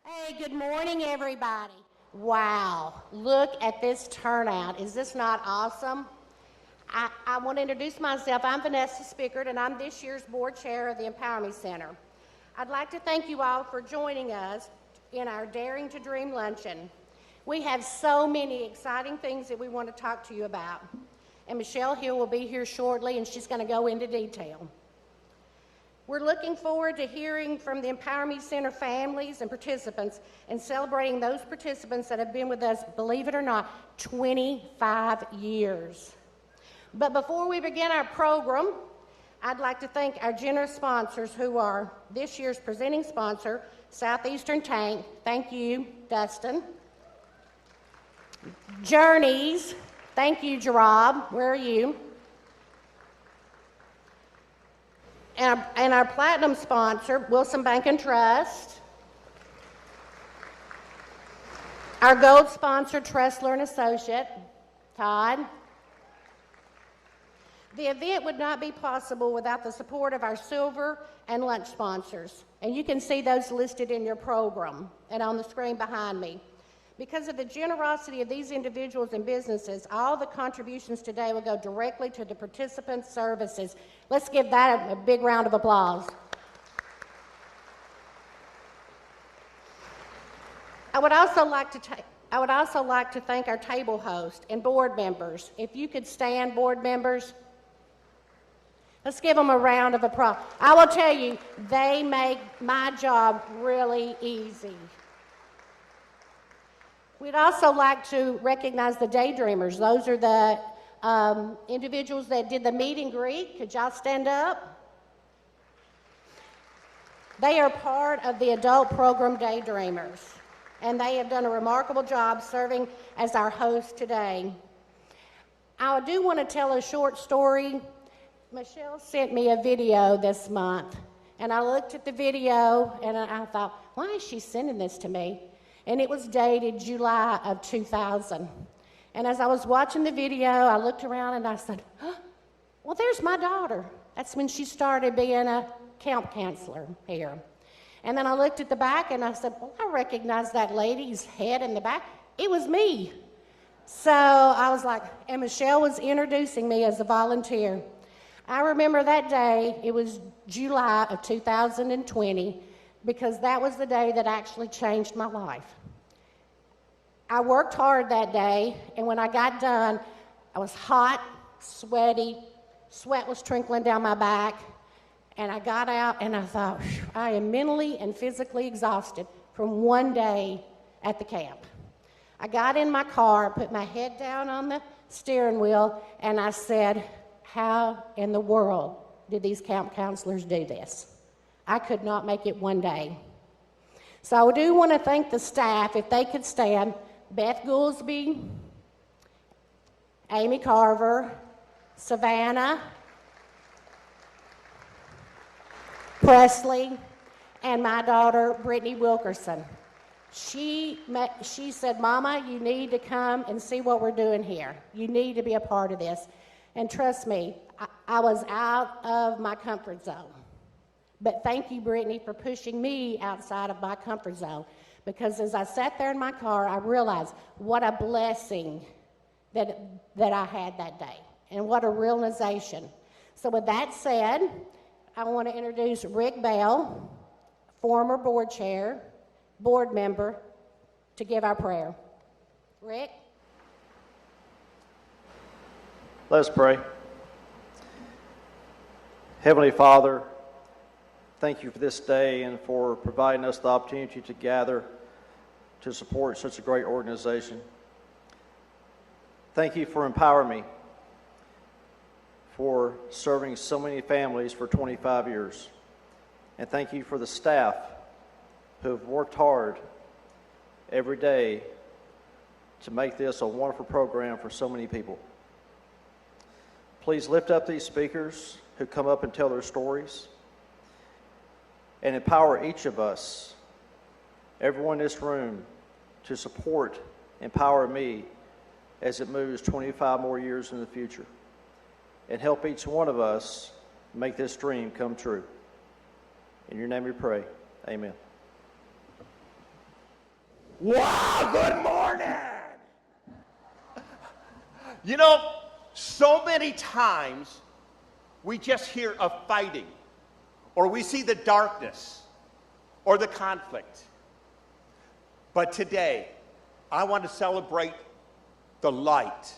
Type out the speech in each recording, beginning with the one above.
Hey, good morning, everybody. Wow, look at this turnout. Is this not awesome? I want to introduce myself. I'm Vanessa Spickard, and I'm this year's board chair of the Empower Me Center. I'd like to thank you all for joining us in our Daring to Dream Luncheon. We have so many exciting things that we want to talk to you about. And Michelle Hill will be here shortly, and she's going to go into detail. We're looking forward to hearing from the Empower Me Center families and participants and celebrating those participants that have been with us, believe it or not, 25 years. But before we begin our program, I'd like to thank our generous sponsors who are this year's presenting sponsor, Southeastern Tank. Thank you, Dustin. Journeys. Thank you, Gerard. Where are you? And our platinum sponsor, Wilson Bank and Trust. Our gold sponsor, Tressler and Associate, Todd. The event would not be possible without the support of our silver and lunch sponsors. And you can see those listed in your program and on the screen behind me. Because of the generosity of these individuals and businesses, all the contributions today will go directly to the participants' services. Let's give that a big round of applause. I would also like to thank our table host and board members. If you could stand, board members. Let's give them a round of applause. I will tell you, they make my job really easy. We'd also like to recognize the daydreamers. Those are the individuals that did the meet and greet. Could y'all stand up? They are part of the adult program Daydreamers, and they have done a remarkable job serving as our host today. I do want to tell a short story. Michelle sent me a video this month, and I looked at the video, and I thought, why is she sending this to me? And it was dated July of 2000. And as I was watching the video, I looked around and I said, oh, well, there's my daughter. That's when she started being a camp counselor here. And then I looked at the back and I said, well, I recognize that lady's head in the back. It was me. So I was like, and Michelle was introducing me as a volunteer. I remember that day, it was July of 2020, because that was the day that actually changed my life. I worked hard that day, and when I got done, I was hot, sweaty, sweat was trickling down my back, and I got out and I thought, I am mentally and physically exhausted from one day at the camp. I got in my car, put my head down on the steering wheel, and I said, how in the world did these camp counselors do this? I could not make it one day. So I do want to thank the staff, if they could stand, Beth Goolsby, Amy Carver, Savannah, Presley, and my daughter, Brittany Wilkerson. She said, Mama, you need to come and see what we're doing here. You need to be a part of this. And trust me, I was out of my comfort zone. But thank you, Brittany, for pushing me outside of my comfort zone. Because as I sat there in my car, I realized what a blessing that I had that day. And what a realization. So with that said, I want to introduce Rick Bell, former board chair, board member, to give our prayer. Rick? Let us pray. Heavenly Father, thank you for this day and for providing us the opportunity to gather to support such a great organization. Thank you for empowering me, for serving so many families for 25 years. And thank you for the staff who have worked hard every day to make this a wonderful program for so many people. Please lift up these speakers who come up and tell their stories, and empower each of us, everyone in this room, to support Empower Me as it moves 25 more years in the future, and help each one of us make this dream come true. In your name we pray, amen. Wow, good morning. You know, so many times we just hear of fighting, or we see the darkness, or the conflict. But today, I want to celebrate the light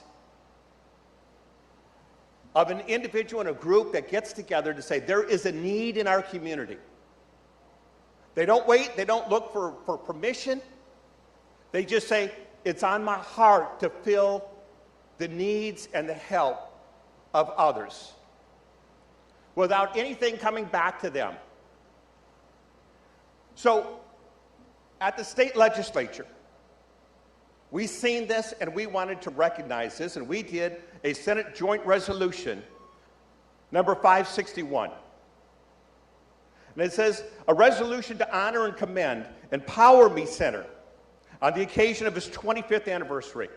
of an individual and a group that gets together to say there is a need in our community. They don't wait, they don't look for permission. They just say, it's on my heart to fill the needs and the help of others without anything coming back to them. So, at the state legislature, we've seen this and we wanted to recognize this, and we did a Senate Joint Resolution number 561. And it says, a resolution to honor and commend Empower Me Center on the occasion of its 25th anniversary.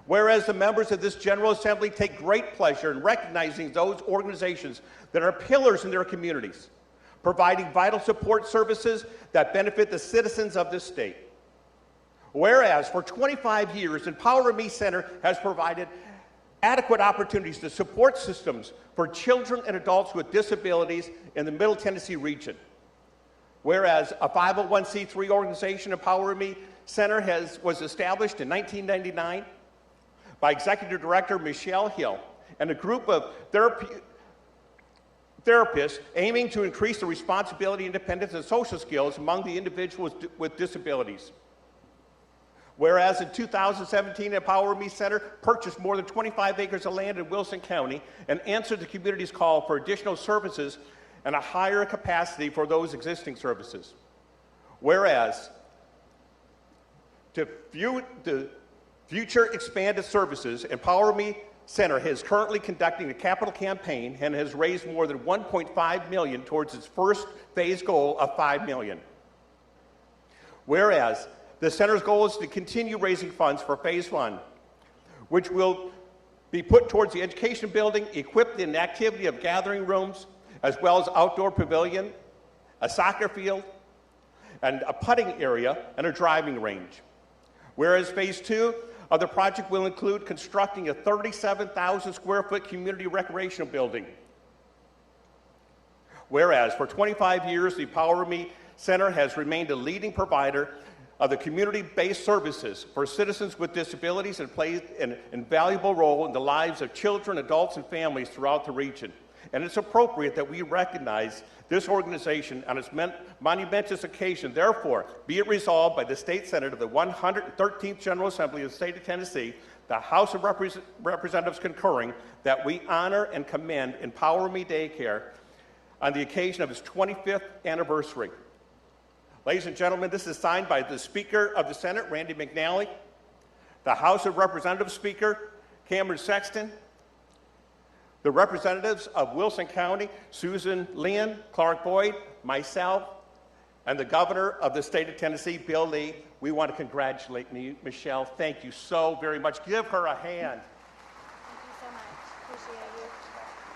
Whereas the members of this General Assembly take great pleasure in recognizing those organizations that are pillars in their communities, providing vital support services that benefit the citizens of this state. Whereas for 25 years, Empower Me Center has provided adequate opportunities to support systems for children and adults with disabilities in the Middle Tennessee region. Whereas a 501c3 organization, Empower Me Center, was established in 1999 by Executive Director Michelle Hill and a group of therapists aiming to increase the responsibility, independence, and social skills among the individuals with disabilities. Whereas in 2017, Empower Me Center purchased more than 25 acres of land in Wilson County and answered the community's call for additional services and a higher capacity for those existing services. Whereas to future expanded services, Empower Me Center is currently conducting a capital campaign and has raised more than $1.5 million towards its first phase goal of $5 million. Whereas the center's goal is to continue raising funds for phase one, which will be put towards the education building, equipped in activity of gathering rooms, as well as outdoor pavilion, a soccer field, and a putting area, and a driving range. Whereas phase two of the project will include constructing a 37,000 square foot community recreational building. Whereas for 25 years, the Empower Me Center has remained a leading provider of the community-based services for citizens with disabilities and plays an invaluable role in the lives of children, adults, and families throughout the region. And it's appropriate that we recognize this organization on its monumentous occasion. Therefore, be it resolved by the State Senate of the 113th General Assembly of the State of Tennessee, the House of Representatives concurring, that we honor and commend Empower Me Daycare on the occasion of its 25th anniversary. Ladies and gentlemen, this is signed by the Speaker of the Senate, Randy McNally, the House of Representatives Speaker, Cameron Sexton, the representatives of Wilson County, Susan Lynn, Clark Boyd, myself, and the Governor of the State of Tennessee, Bill Lee. We want to congratulate Michelle. Thank you so very much. Give her a hand. Thank you so much. Appreciate you.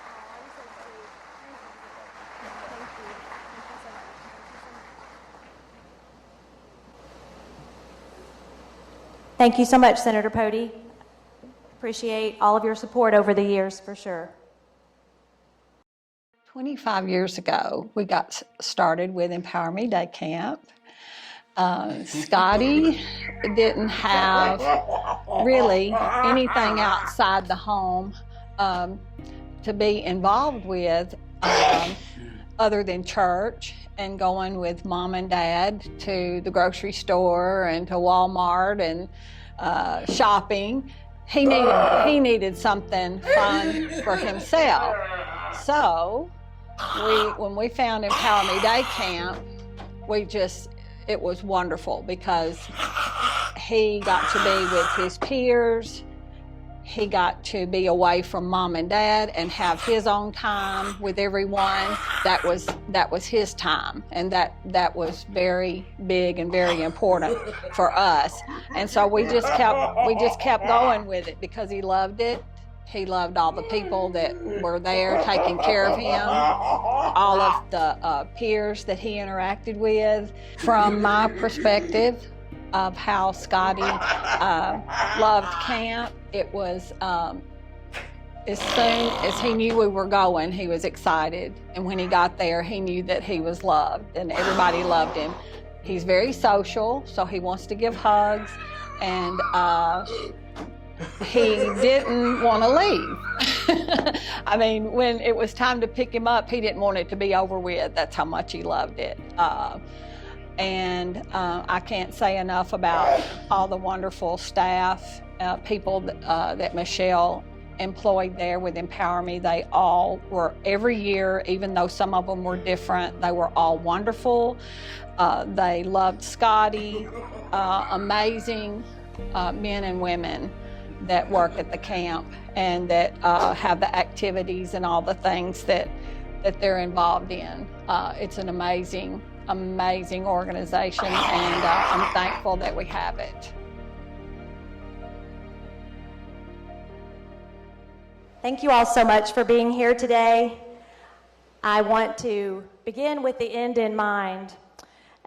Oh, you're so sweet. Thank you. Thank you so much. Thank you so much, Senator Pody. Appreciate all of your support over the years, for sure. 25 years ago, we got started with Empower Me Day Camp. Scotty didn't have really anything outside the home to be involved with other than church and going with mom and dad to the grocery store and to Walmart and shopping. He needed something fun for himself. So when we found Empower Me Day Camp, it was wonderful because he got to be with his peers. He got to be away from mom and dad and have his own time with everyone. That was his time, and that was very big and very important for us. And so we just kept going with it because he loved it. He loved all the people that were there taking care of him, all of the peers that he interacted with. From my perspective, of how Scotty loved camp. It was as soon as he knew we were going, he was excited. And when he got there, he knew that he was loved and everybody loved him. He's very social, so he wants to give hugs. And he didn't want to leave. I mean, when it was time to pick him up, he didn't want it to be over with. That's how much he loved it. And I can't say enough about all the wonderful staff, people that Michelle employed there with Empower Me. They all were, every year, even though some of them were different, they were all wonderful. They loved Scotty, amazing men and women that work at the camp and that have the activities and all the things that they're involved in. It's an amazing organization, and I'm thankful that we have it. Thank you all so much for being here today. I want to begin with the end in mind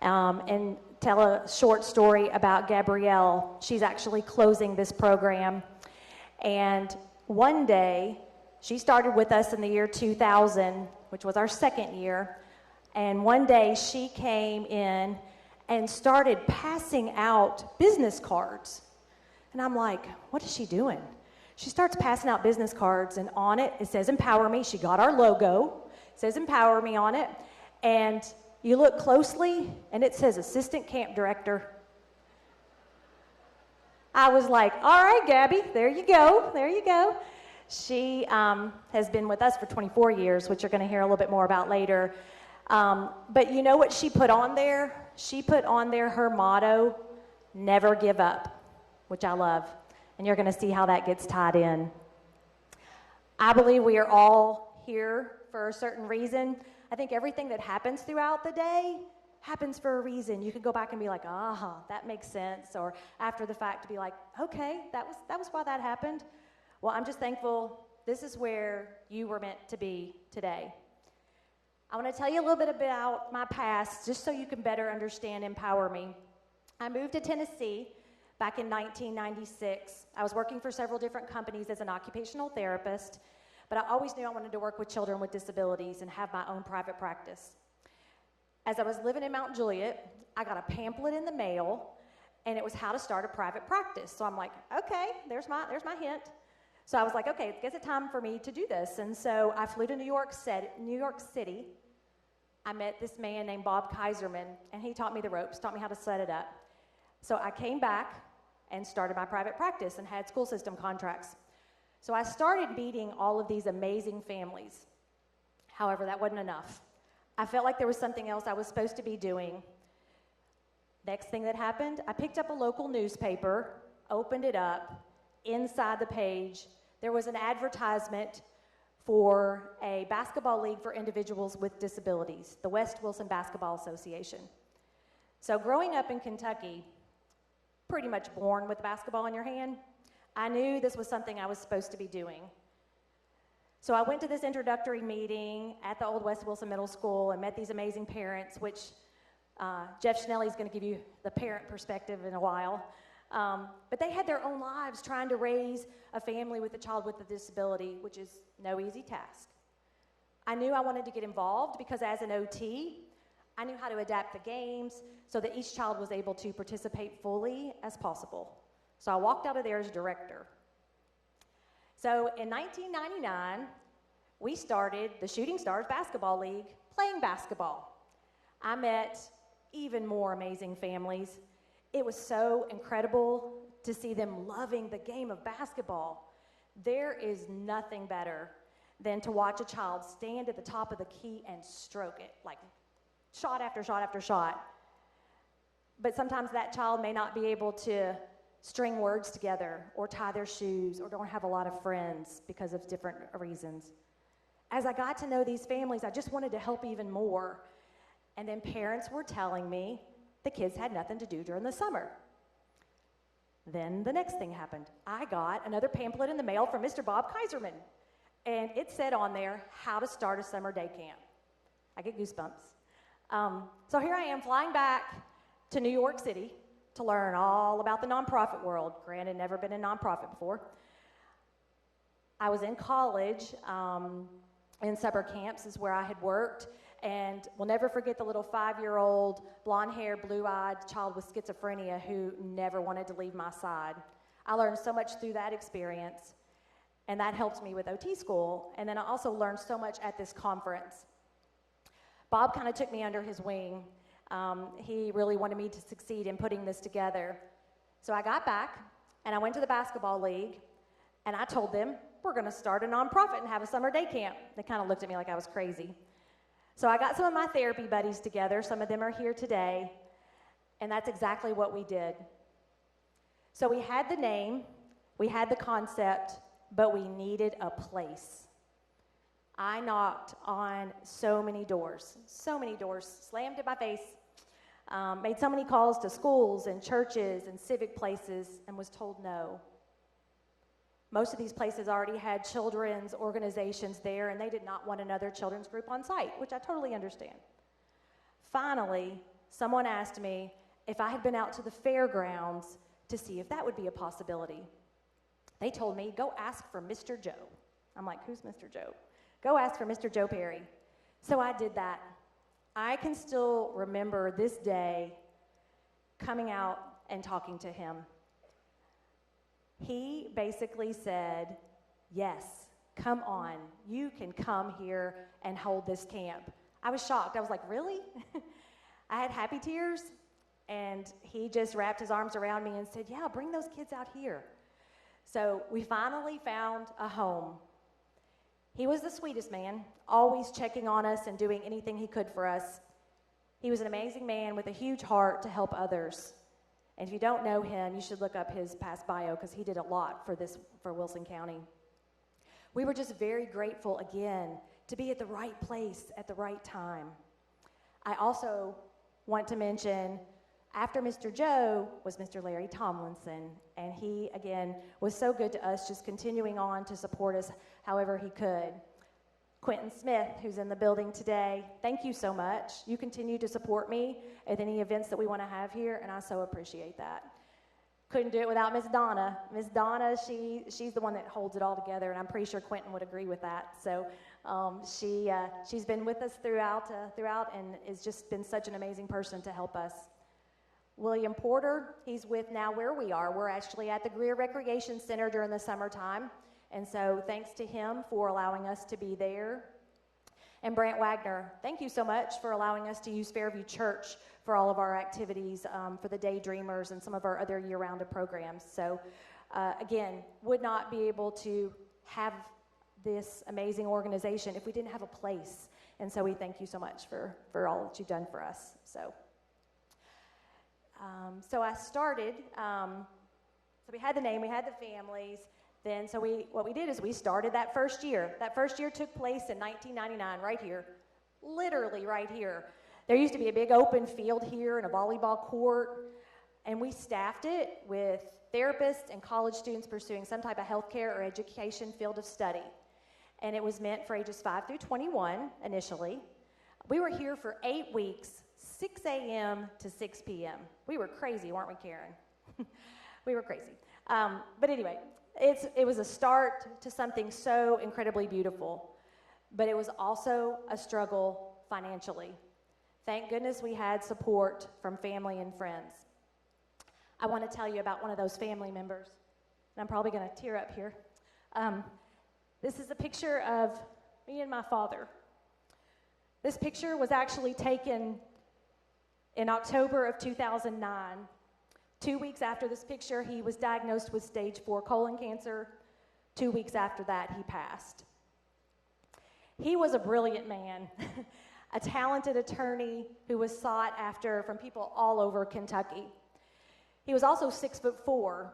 and tell a short story about Gabrielle. She's actually closing this program. And one day, she started with us in the year 2000, which was our second year. And one day she came in and started passing out business cards. And I'm like, what is she doing? She starts passing out business cards, and on it says Empower Me. She got our logo. It says Empower Me on it. And you look closely, and it says Assistant Camp Director. I was like, all right, Gabby, there you go, there you go. She has been with us for 24 years, which you're going to hear a little bit more about later. But you know what she put on there? She put on there her motto, never give up, which I love. And you're going to see how that gets tied in. I believe we are all here for a certain reason. I think everything that happens throughout the day happens for a reason. You could go back and be like, that makes sense. Or after the fact to be like, okay, that was why that happened. Well, I'm just thankful this is where you were meant to be today. I want to tell you a little bit about my past, just so you can better understand Empower Me. I moved to Tennessee back in 1996. I was working for several different companies as an occupational therapist, but I always knew I wanted to work with children with disabilities and have my own private practice. As I was living in Mount Juliet, I got a pamphlet in the mail, and it was how to start a private practice. So I'm like, okay, there's my hint. So I was like, okay, I guess it's time for me to do this. And so I flew to New York City. I met this man named Bob Kaiserman, and he taught me the ropes, taught me how to set it up. So I came back and started my private practice and had school system contracts. So I started meeting all of these amazing families. However, that wasn't enough. I felt like there was something else I was supposed to be doing. Next thing that happened, I picked up a local newspaper, opened it up. Inside the page, there was an advertisement for a basketball league for individuals with disabilities, the West Wilson Basketball Association. So growing up in Kentucky, pretty much born with basketball in your hand, I knew this was something I was supposed to be doing. So I went to this introductory meeting at the old West Wilson Middle School and met these amazing parents, which Jeff Schnelly is going to give you the parent perspective in a while. But they had their own lives trying to raise a family with a child with a disability, which is no easy task. I knew I wanted to get involved because as an OT, I knew how to adapt the games so that each child was able to participate fully as possible. So I walked out of there as director. So in 1999, we started the Shooting Stars Basketball League playing basketball. I met even more amazing families. It was so incredible to see them loving the game of basketball. There is nothing better than to watch a child stand at the top of the key and stroke it, like shot after shot after shot. But sometimes that child may not be able to string words together or tie their shoes or don't have a lot of friends because of different reasons. As I got to know these families, I just wanted to help even more. And then parents were telling me the kids had nothing to do during the summer. Then the next thing happened. I got another pamphlet in the mail from Mr. Bob Kaiserman, and it said on there, how to start a summer day camp. I get goosebumps. So here I am flying back to New York City to learn all about the nonprofit world. Granted, never been in nonprofit before. I was in college, in summer camps is where I had worked, and will never forget the little 5-year-old, blonde-haired, blue-eyed child with schizophrenia who never wanted to leave my side. I learned so much through that experience, and that helped me with OT school, and then I also learned so much at this conference. Bob kind of took me under his wing. He really wanted me to succeed in putting this together. So I got back, and I went to the basketball league, and I told them, we're going to start a nonprofit and have a summer day camp. They kind of looked at me like I was crazy. So I got some of my therapy buddies together. Some of them are here today, and that's exactly what we did. So we had the name, we had the concept, but we needed a place. I knocked on so many doors, slammed in my face, made so many calls to schools and churches and civic places, and was told no. Most of these places already had children's organizations there, and they did not want another children's group on site, which I totally understand. Finally, someone asked me if I had been out to the fairgrounds to see if that would be a possibility. They told me, go ask for Mr. Joe. I'm like, who's Mr. Joe? Go ask for Mr. Joe Perry. So I did that. I can still remember this day coming out and talking to him. He basically said, yes, come on, you can come here and hold this camp. I was shocked. I was like, really? I had happy tears, and he just wrapped his arms around me and said, yeah, bring those kids out here. So we finally found a home. He was the sweetest man, always checking on us and doing anything he could for us. He was an amazing man with a huge heart to help others. And if you don't know him, you should look up his past bio because he did a lot for Wilson County. We were just very grateful again to be at the right place at the right time. I also want to mention, after Mr. Joe was Mr. Larry Tomlinson, and he, again, was so good to us, just continuing on to support us however he could. Quentin Smith, who's in the building today, thank you so much. You continue to support me at any events that we want to have here, and I so appreciate that. Couldn't do it without Miss Donna. Miss Donna, she's the one that holds it all together, and I'm pretty sure Quentin would agree with that. So she's been with us throughout, and has just been such an amazing person to help us. William Porter, he's with now where we are. We're actually at the Greer Recreation Center during the summertime. And so thanks to him for allowing us to be there. And Brant Wagner, thank you so much for allowing us to use Fairview Church for all of our activities, for the Daydreamers and some of our other year-round programs. So again, would not be able to have this amazing organization if we didn't have a place. And so we thank you so much for all that you've done for us. So I started, so we had the name, we had the families. Then, so what we did is we started that first year. That first year took place in 1999, right here, literally right here. There used to be a big open field here and a volleyball court, and we staffed it with therapists and college students pursuing some type of healthcare or education field of study. And it was meant for ages 5 through 21 initially. We were here for 8 weeks, 6 a.m. to 6 p.m. We were crazy, weren't we, Karen? We were crazy. But anyway, it was a start to something so incredibly beautiful, but it was also a struggle financially. Thank goodness we had support from family and friends. I want to tell you about one of those family members, and I'm probably going to tear up here. This is a picture of me and my father. This picture was actually taken in October of 2009. 2 weeks after this picture, he was diagnosed with stage 4 colon cancer. 2 weeks after that, he passed. He was a brilliant man, a talented attorney who was sought after from people all over Kentucky. He was also 6'4"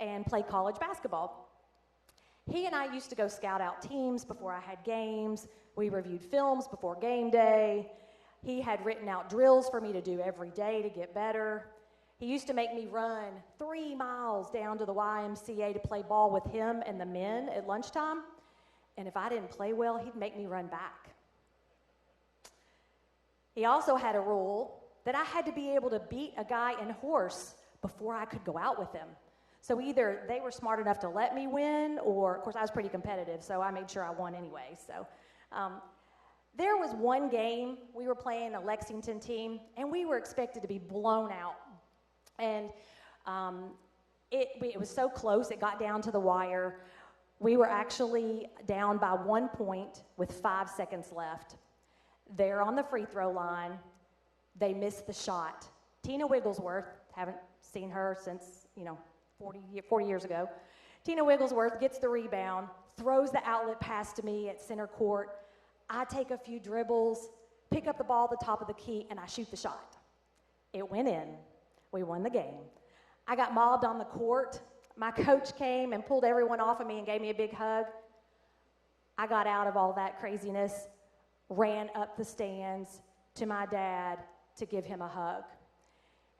and played college basketball. He and I used to go scout out teams before I had games. We reviewed films before game day. He had written out drills for me to do every day to get better. He used to make me run 3 miles down to the YMCA to play ball with him and the men at lunchtime. And if I didn't play well, he'd make me run back. He also had a rule that I had to be able to beat a guy in horse before I could go out with them. So either they were smart enough to let me win, or of course I was pretty competitive, so I made sure I won anyway. So there was one game, we were playing a Lexington team, and we were expected to be blown out. And it was so close, it got down to the wire. We were actually down by 1 point with 5 seconds left. They're on the free throw line. They missed the shot. Tina Wigglesworth, haven't seen her since, 40 years ago. Tina Wigglesworth gets the rebound, throws the outlet pass to me at center court. I take a few dribbles, pick up the ball at the top of the key, and I shoot the shot. It went in. We won the game. I got mobbed on the court. My coach came and pulled everyone off of me and gave me a big hug. I got out of all that craziness, ran up the stands to my dad to give him a hug.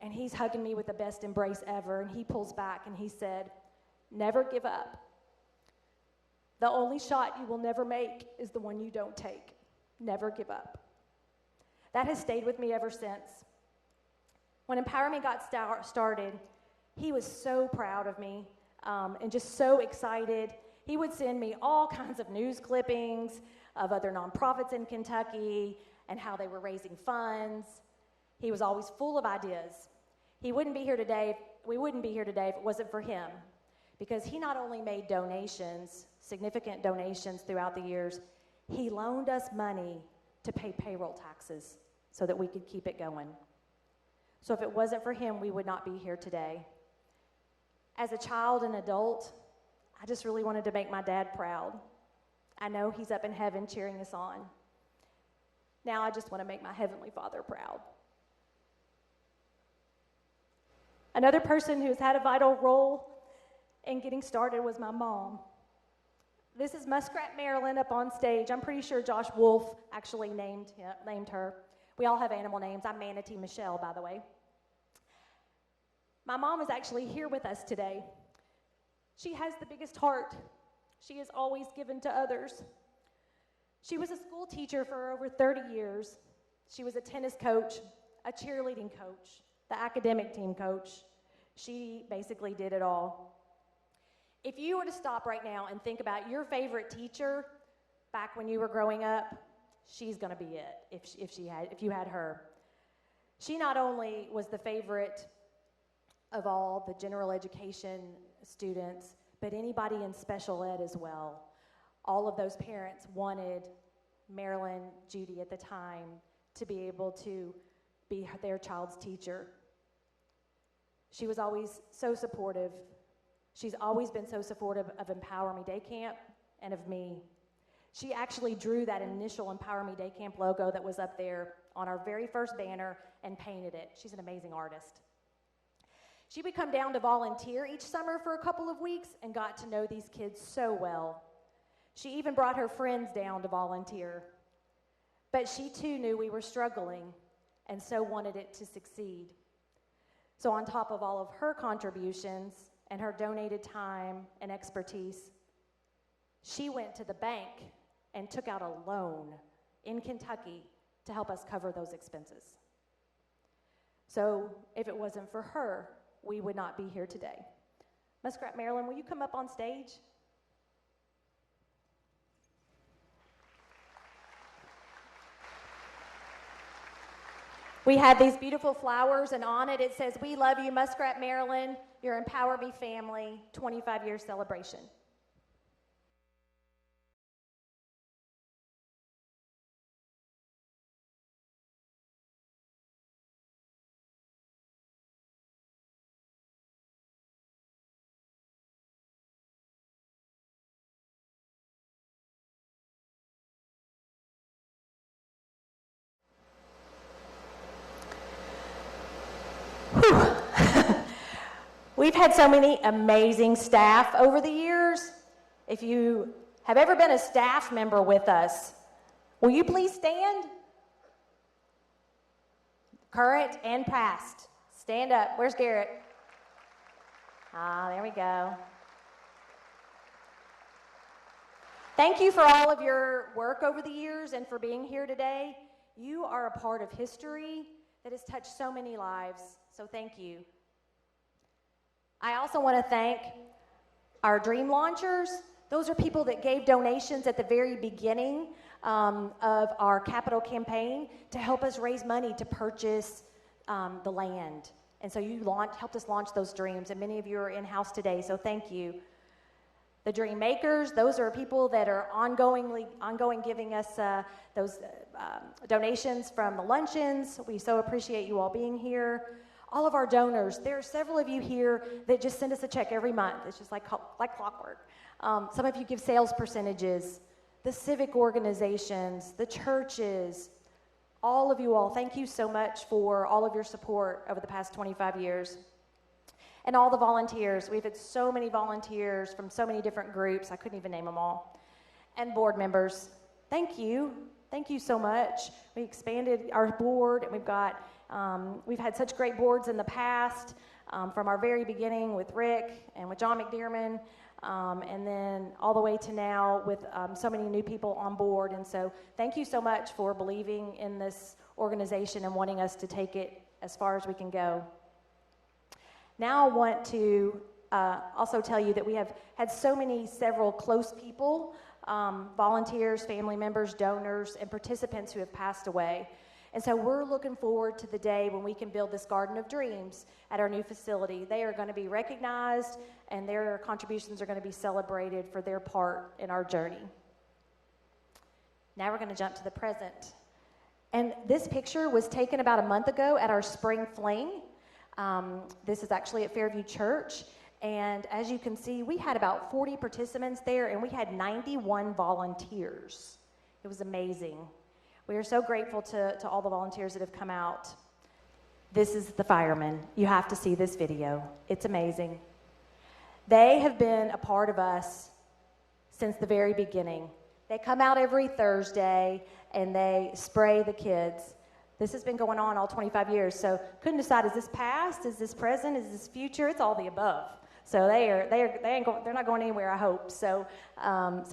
And he's hugging me with the best embrace ever, and he pulls back and he said, "Never give up. The only shot you will never make is the one you don't take. Never give up." That has stayed with me ever since. When Empower Me got started, he was so proud of me and just so excited. He would send me all kinds of news clippings of other nonprofits in Kentucky and how they were raising funds. He was always full of ideas. We wouldn't be here today if it wasn't for him, because he not only made donations, significant donations throughout the years, he loaned us money to pay payroll taxes so that we could keep it going. So if it wasn't for him, we would not be here today. As a child and adult, I just really wanted to make my dad proud. I know he's up in heaven cheering us on. Now I just want to make my Heavenly Father proud. Another person who's had a vital role in getting started was my mom. This is Muskrat Marilyn up on stage. I'm pretty sure Josh Wolf actually named her. We all have animal names. I'm Manatee Michelle, by the way. My mom is actually here with us today. She has the biggest heart. She is always given to others. She was a school teacher for over 30 years. She was a tennis coach, a cheerleading coach, the academic team coach. She basically did it all. If you were to stop right now and think about your favorite teacher back when you were growing up, she's going to be it if you had her. She not only was the favorite of all the general education students, but anybody in special ed as well. All of those parents wanted Marilyn, Judy at the time, to be able to be their child's teacher. She was always so supportive. She's always been so supportive of Empower Me Day Camp and of me. She actually drew that initial Empower Me Day Camp logo that was up there on our very first banner and painted it. She's an amazing artist. She would come down to volunteer each summer for a couple of weeks and got to know these kids so well. She even brought her friends down to volunteer. But she too knew we were struggling and so wanted it to succeed. So on top of all of her contributions and her donated time and expertise, she went to the bank and took out a loan in Kentucky to help us cover those expenses. So if it wasn't for her, we would not be here today. Muskrat Marilyn, will you come up on stage? We have these beautiful flowers, and on it says, "We love you, Muskrat Marilyn, your Empower Me family, 25-year celebration." We've had so many amazing staff over the years. If you have ever been a staff member with us, will you please stand? Current and past. Stand up. Where's Garrett? There we go. Thank you for all of your work over the years and for being here today. You are a part of history that has touched so many lives, so thank you. I also want to thank our dream launchers. Those are people that gave donations at the very beginning of our capital campaign to help us raise money to purchase the land. And so you helped us launch those dreams, and many of you are in-house today, so thank you. The dream makers, those are people that are ongoing giving us those donations from the luncheons. We so appreciate you all being here. All of our donors, there are several of you here that just send us a check every month. It's just like clockwork. Some of you give sales percentages. The civic organizations, the churches, all of you all, thank you so much for all of your support over the past 25 years. And all the volunteers. We've had so many volunteers from so many different groups. I couldn't even name them all. And board members, thank you. Thank you so much. We expanded our board, and we've had such great boards in the past, from our very beginning with Rick and with John McDearman, and then all the way to now with so many new people on board. And so thank you so much for believing in this organization and wanting us to take it as far as we can go. Now I want to also tell you that we have had several close people, volunteers, family members, donors, and participants who have passed away. And so we're looking forward to the day when we can build this Garden of Dreams at our new facility. They are going to be recognized, and their contributions are going to be celebrated for their part in our journey. Now we're going to jump to the present. And this picture was taken about a month ago at our spring fling. This is actually at Fairview Church. And as you can see, we had about 40 participants there, and we had 91 volunteers. It was amazing. We are so grateful to all the volunteers that have come out. This is the firemen. You have to see this video. It's amazing. They have been a part of us since the very beginning. They come out every Thursday, and they spray the kids. This has been going on all 25 years, so couldn't decide, is this past, is this present, is this future? It's all the above. So they're not going anywhere, I hope. So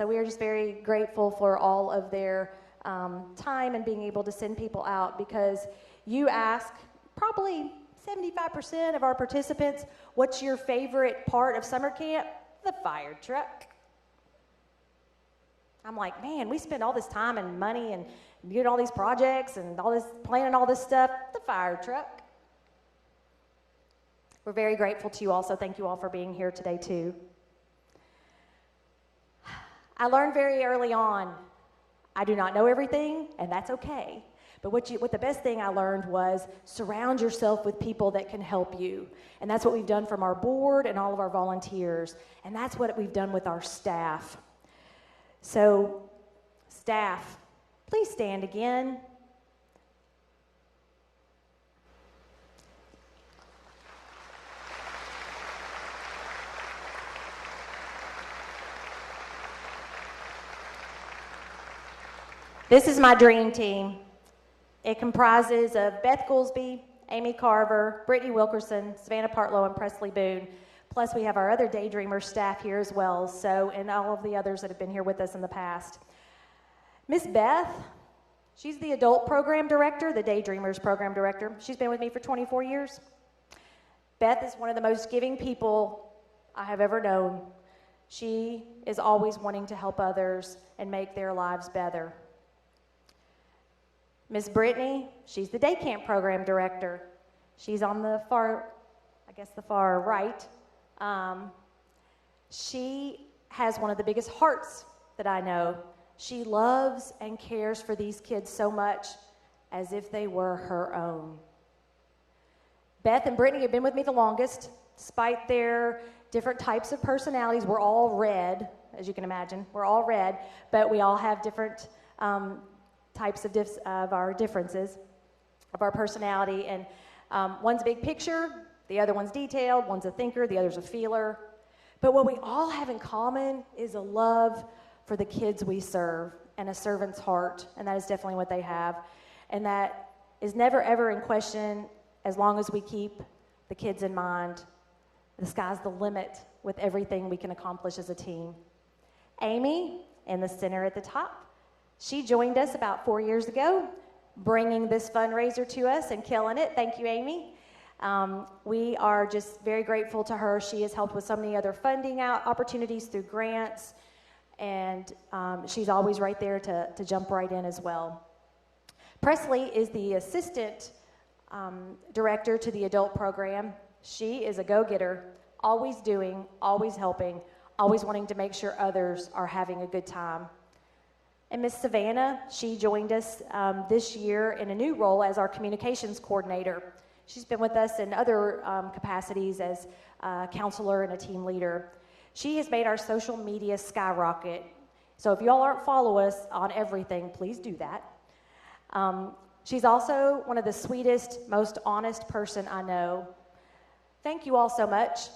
we are just very grateful for all of their time and being able to send people out, because you ask probably 75% of our participants, what's your favorite part of summer camp? The fire truck. I'm like, man, we spend all this time and money and doing all these projects and all this, planning all this stuff. The fire truck. We're very grateful to you all, so thank you all for being here today too. I learned very early on, I do not know everything, and that's okay. But what the best thing I learned was surround yourself with people that can help you. And that's what we've done from our board and all of our volunteers. And that's what we've done with our staff. So, staff, please stand again. This is my dream team. It comprises of Beth Goolsby, Amy Carver, Brittany Wilkerson, Savannah Partlow, and Presley Boone. Plus, we have our other Daydreamer staff here as well, and all of the others that have been here with us in the past. Miss Beth, she's the adult program director, the Daydreamers program director. She's been with me for 24 years. Beth is one of the most giving people I have ever known. She is always wanting to help others and make their lives better. Miss Brittany, she's the day camp program director. She's on the far right. She has one of the biggest hearts that I know. She loves and cares for these kids so much, as if they were her own. Beth and Brittany have been with me the longest. Despite their different types of personalities, we're all red, as you can imagine. We're all red, but we all have different types of our differences, of our personality. And one's a big picture, the other one's detailed, one's a thinker, the other's a feeler. But what we all have in common is a love for the kids we serve and a servant's heart, and that is definitely what they have. And that is never, ever in question as long as we keep the kids in mind. The sky's the limit with everything we can accomplish as a team. Amy, in the center at the top, she joined us about 4 years ago, bringing this fundraiser to us and killing it. Thank you, Amy. We are just very grateful to her. She has helped with so many other funding opportunities through grants, and she's always right there to jump right in as well. Presley is the assistant director to the adult program. She is a go-getter, always doing, always helping, always wanting to make sure others are having a good time. And Miss Savannah, she joined us this year in a new role as our communications coordinator. She's been with us in other capacities as a counselor and a team leader. She has made our social media skyrocket. So if y'all aren't following us on everything, please do that. She's also one of the sweetest, most honest person I know. Thank you all so much.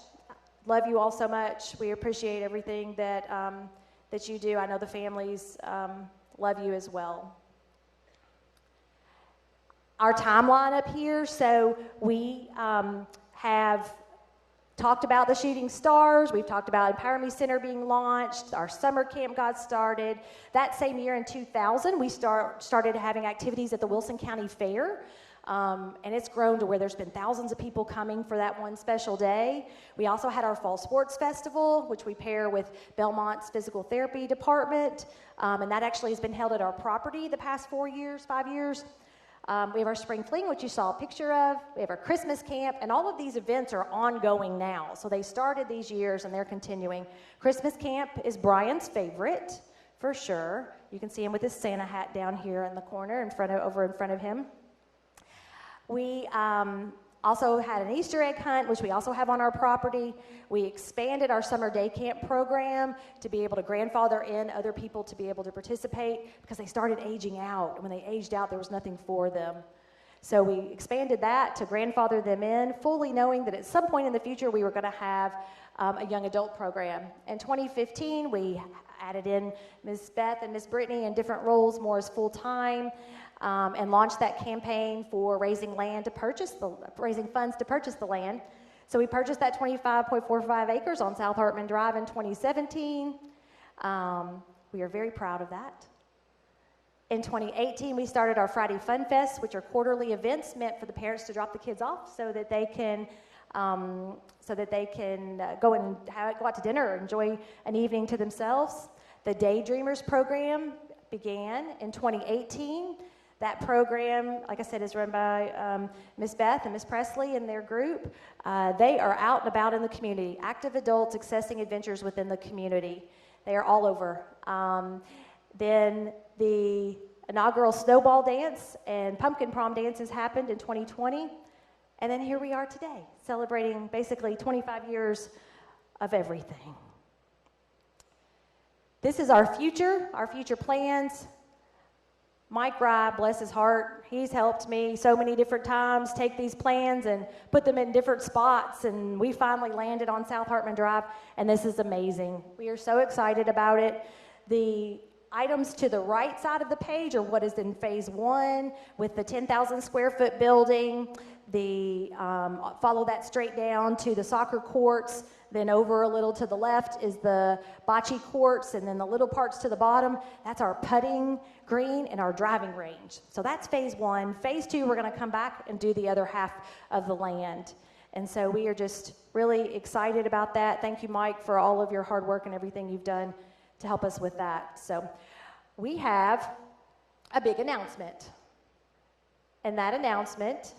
Love you all so much. We appreciate everything that that you do. I know the families love you as well. Our timeline up here, so we have talked about the Shooting Stars. We've talked about Empower Me Center being launched. Our summer camp got started. That same year in 2000, we started having activities at the Wilson County Fair. And it's grown to where there's been thousands of people coming for that one special day. We also had our Fall Sports Festival, which we pair with Belmont's Physical Therapy Department. And that actually has been held at our property the past 5 years. We have our Spring Fling, which you saw a picture of. We have our Christmas Camp, and all of these events are ongoing now. So they started these years, and they're continuing. Christmas Camp is Brian's favorite, for sure. You can see him with his Santa hat down here in the corner, over in front of him. We also had an Easter egg hunt, which we also have on our property. We expanded our summer day camp program to be able to grandfather in other people to be able to participate because they started aging out. And when they aged out, there was nothing for them. So we expanded that to grandfather them in, fully knowing that at some point in the future we were going to have a young adult program. In 2015, we added in Ms. Beth and Ms. Brittany in different roles, more as full-time. And launched that campaign for raising funds to purchase the land. So we purchased that 25.45 acres on South Hartman Drive in 2017. We are very proud of that. In 2018, we started our Friday Fun Fest, which are quarterly events meant for the parents to drop the kids off so that they can go out to dinner or enjoy an evening to themselves. The Daydreamers program began in 2018. That program, like I said, is run by Ms. Beth and Ms. Presley and their group. They are out and about in the community, active adults accessing adventures within the community. They are all over. Then the inaugural snowball dance and pumpkin prom dances happened in 2020. And then here we are today, celebrating basically 25 years of everything. This is our future plans. Mike Rye, bless his heart, he's helped me so many different times take these plans and put them in different spots, and we finally landed on South Hartman Drive, and this is amazing. We are so excited about it. The items to the right side of the page are what is in phase 1 with the 10,000 square foot building. Follow that straight down to the soccer courts. Then over a little to the left is the bocce courts, and then the little parts to the bottom, that's our putting green and our driving range. So that's phase 1. Phase 2, we're going to come back and do the other half of the land. And so we are just really excited about that. Thank you, Mike, for all of your hard work and everything you've done to help us with that. So we have a big announcement. And that announcement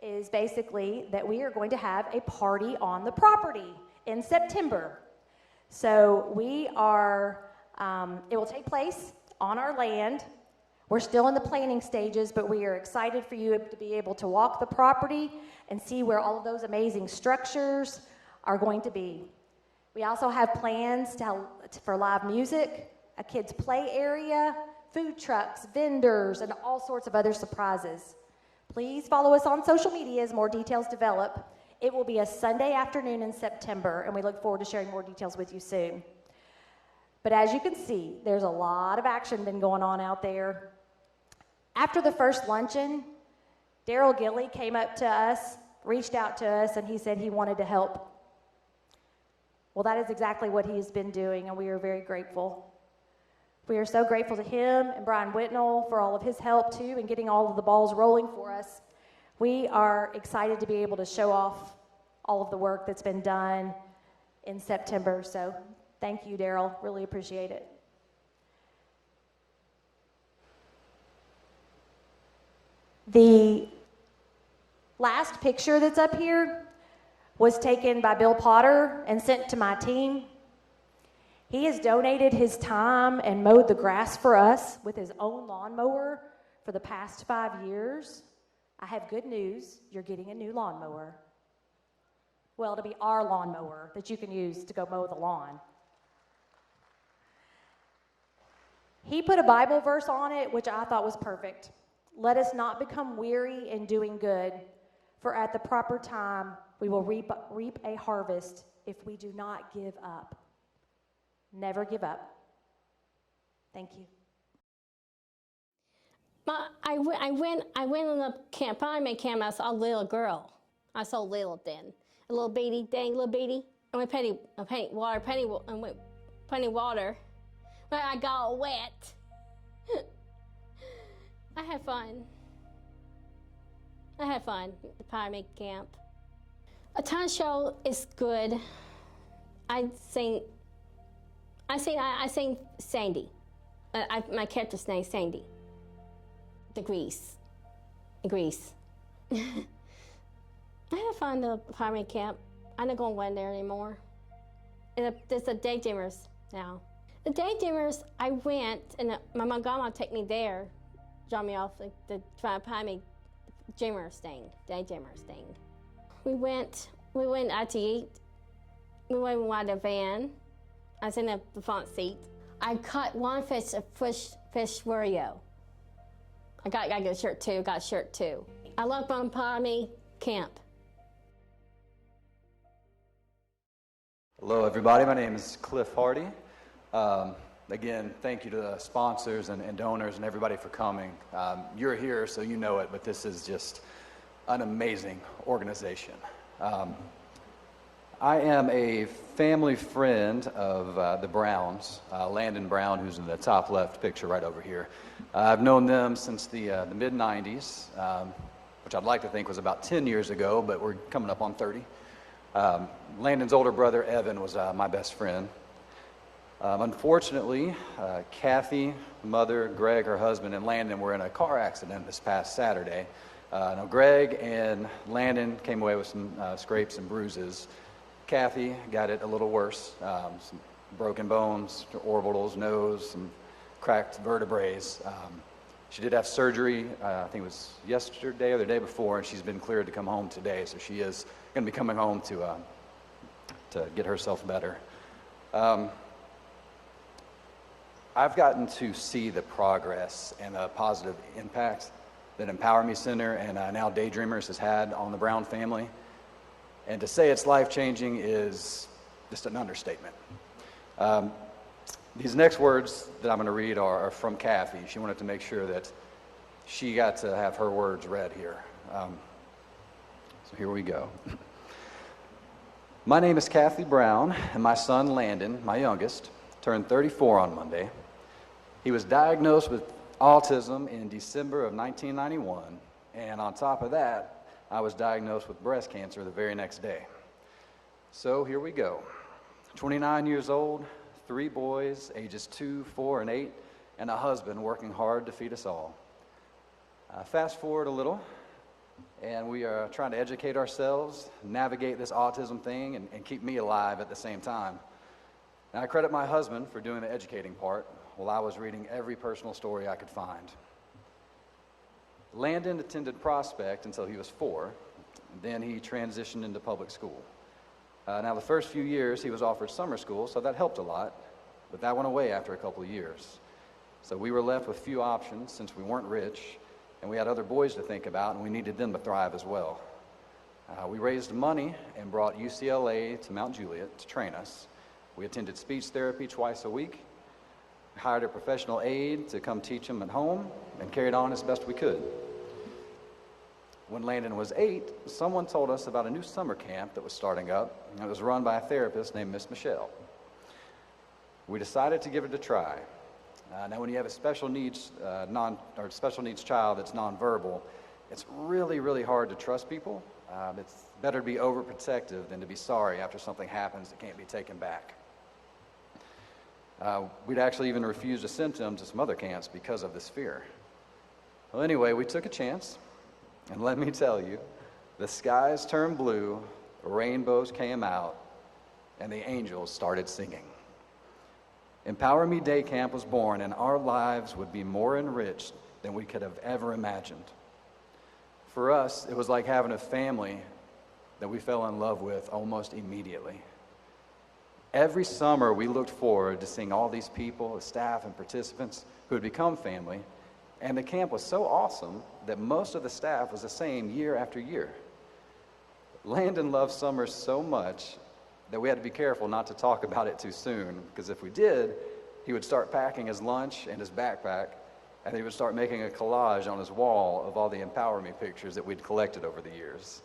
is basically that we are going to have a party on the property in September. So we are, it will take place on our land. We're still in the planning stages, but we are excited for you to be able to walk the property and see where all of those amazing structures are going to be. We also have plans for live music, a kids' play area, food trucks, vendors, and all sorts of other surprises. Please follow us on social media as more details develop. It will be a Sunday afternoon in September, and we look forward to sharing more details with you soon. But as you can see, there's a lot of action been going on out there. After the first luncheon, Daryl Gilley came up to us, reached out to us, and he said he wanted to help. Well, that is exactly what he's been doing, and we are very grateful. We are so grateful to him and Brian Whitnell for all of his help, too, in getting all of the balls rolling for us. We are excited to be able to show off all of the work that's been done in September. So thank you, Daryl. Really appreciate it. The last picture that's up here was taken by Bill Potter and sent to my team. He has donated his time and mowed the grass for us with his own lawnmower for the past 5 years. I have good news. You're getting a new lawnmower. Well, it'll be our lawnmower that you can use to go mow the lawn. He put a Bible verse on it, which I thought was perfect. Let us not become weary in doing good, for at the proper time we will reap a harvest if we do not give up. Never give up. Thank you. I went on the camp, primary camp. I saw a little girl. I saw little then, a little bitty thing, little bitty. I went penny water, but I got all wet. I had fun. At the primary camp. A talent show is good. I sing Sandy. My character's name is Sandy. The Grease. I had fun at the primary camp. I'm not going to win there anymore. There's a daydreamers now. The daydreamers, I went, and my mom would take me there, drop me off the primary daydreamers thing. We went out to eat. We went in the van. I was in the front seat. I caught one fish Wario. I got a shirt too. I love Primary Camp. Hello, everybody. My name is Cliff Hardy. Again, thank you to the sponsors and donors and everybody for coming. You're here, so you know it, but this is just an amazing organization. I am a family friend of the Browns, Landon Brown, who's in the top left picture right over here. I've known them since the mid-'90s, which I'd like to think was about 10 years ago, but we're coming up on 30. Landon's older brother, Evan, was my best friend. Unfortunately, Kathy, mother, Greg, her husband, and Landon were in a car accident this past Saturday. Now Greg and Landon came away with some scrapes and bruises. Kathy got it a little worse, some broken bones, orbitals, nose, some cracked vertebrae. She did have surgery, I think it was yesterday or the day before, and she's been cleared to come home today, so she is going to be coming home to get herself better. I've gotten to see the progress and the positive impact that Empower Me Center and now Daydreamers has had on the Brown family. And to say it's life-changing is just an understatement. These next words that I'm going to read are from Kathy. She wanted to make sure that she got to have her words read here. So here we go. My name is Kathy Brown, and my son Landon, my youngest, turned 34 on Monday. He was diagnosed with autism in December of 1991, and on top of that, I was diagnosed with breast cancer the very next day. So here we go. 29 years old, 3 boys, ages 2, 4, and 8, and a husband working hard to feed us all. Fast forward a little, and we are trying to educate ourselves, navigate this autism thing, and keep me alive at the same time. And I credit my husband for doing the educating part while I was reading every personal story I could find. Landon attended Prospect until he was 4, and then he transitioned into public school. Now, the first few years, he was offered summer school, so that helped a lot, but that went away after a couple of years. So we were left with few options since we weren't rich, and we had other boys to think about, and we needed them to thrive as well. We raised money and brought UCLA to Mount Juliet to train us. We attended speech therapy twice a week, hired a professional aide to come teach him at home, and carried on as best we could. When Landon was 8, someone told us about a new summer camp that was starting up, and it was run by a therapist named Miss Michelle. We decided to give it a try. Now, when you have a special needs child that's nonverbal, It's really, really hard to trust people. It's better to be overprotective than to be sorry after something happens that can't be taken back. We'd actually even refused to send them to some other camps because of this fear. Well, anyway, we took a chance, and let me tell you, the skies turned blue, rainbows came out, and the angels started singing. Empower Me Day Camp was born, and our lives would be more enriched than we could have ever imagined. For us, it was like having a family that we fell in love with almost immediately. Every summer, we looked forward to seeing all these people, the staff and participants who had become family, and the camp was so awesome that most of the staff was the same year after year. Landon loved summers so much that we had to be careful not to talk about it too soon, because if we did, he would start packing his lunch and his backpack, and he would start making a collage on his wall of all the Empower Me pictures that we'd collected over the years.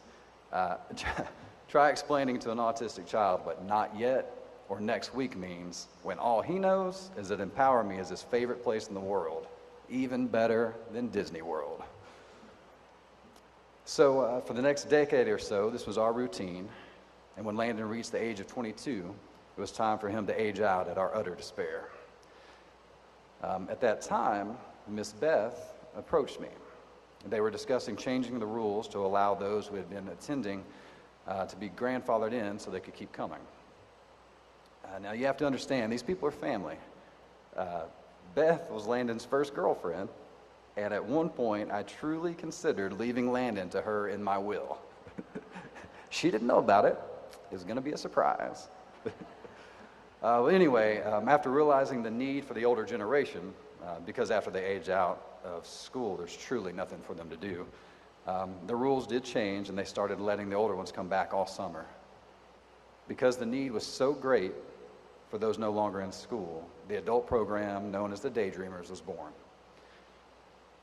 Try explaining to an autistic child what not yet or next week means when all he knows is that Empower Me is his favorite place in the world, even better than Disney World. So for the next decade or so, this was our routine, and when Landon reached the age of 22, it was time for him to age out at our utter despair. At that time, Miss Beth approached me. They were discussing changing the rules to allow those who had been attending to be grandfathered in so they could keep coming. Now you have to understand, these people are family. Beth was Landon's first girlfriend, and at one point I truly considered leaving Landon to her in my will. She didn't know about it. It was going to be a surprise. Anyway, after realizing the need for the older generation, because after they age out of school, there's truly nothing for them to do, the rules did change, and they started letting the older ones come back all summer. Because the need was so great for those no longer in school, the adult program known as the Daydreamers was born.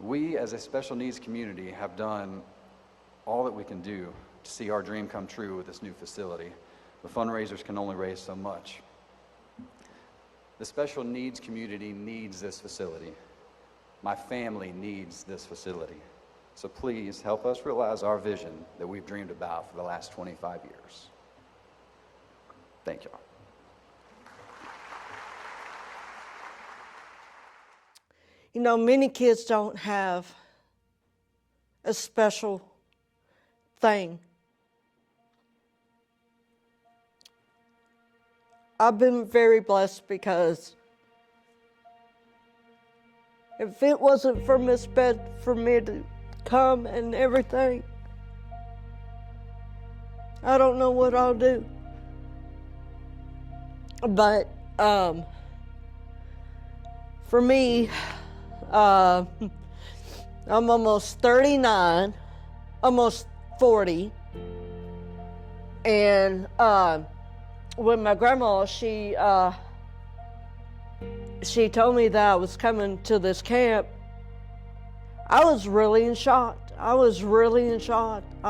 We, as a special needs community, have done all that we can do to see our dream come true with this new facility. The fundraisers can only raise so much. The special needs community needs this facility. My family needs this facility. So please help us realize our vision that we've dreamed about for the last 25 years. Thank y'all. You know, many kids don't have a special thing. I've been very blessed because if it wasn't for Miss Beth for me to come and everything, I don't know what I'll do. But for me, I'm almost 39, almost 40, and when my grandma, she told me that I was coming to this camp, I was really in shock. I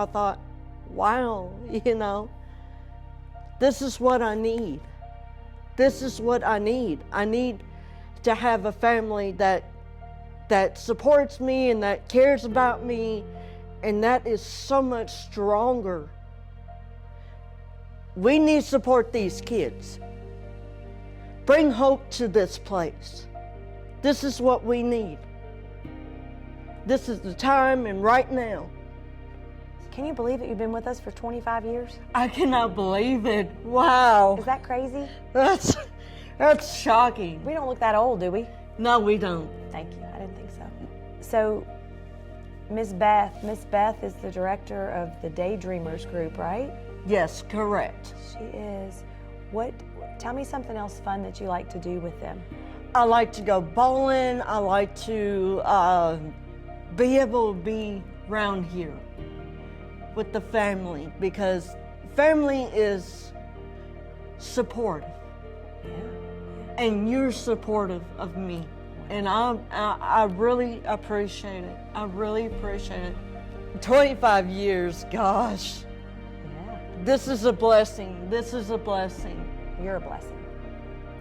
thought, wow, you know, this is what I need. This is what I need. I need to have a family that supports me and that cares about me, and that is so much stronger. We need to support these kids. Bring hope to this place. This is what we need. This is the time, and right now. Can you believe that you've been with us for 25 years? I cannot believe it. Wow. Is that crazy? That's shocking. We don't look that old, do we? No, we don't. Thank you. I didn't think so. So, Miss Beth is the director of the Daydreamers group, right? Yes, correct. She is. Tell me something else fun that you like to do with them. I like to go bowling. I like to be able to be around here with the family, because family is supportive. Yeah. And you're supportive of me. And I really appreciate it. I really appreciate it. 25 years, gosh. Yeah. This is a blessing. This is a blessing. You're a blessing.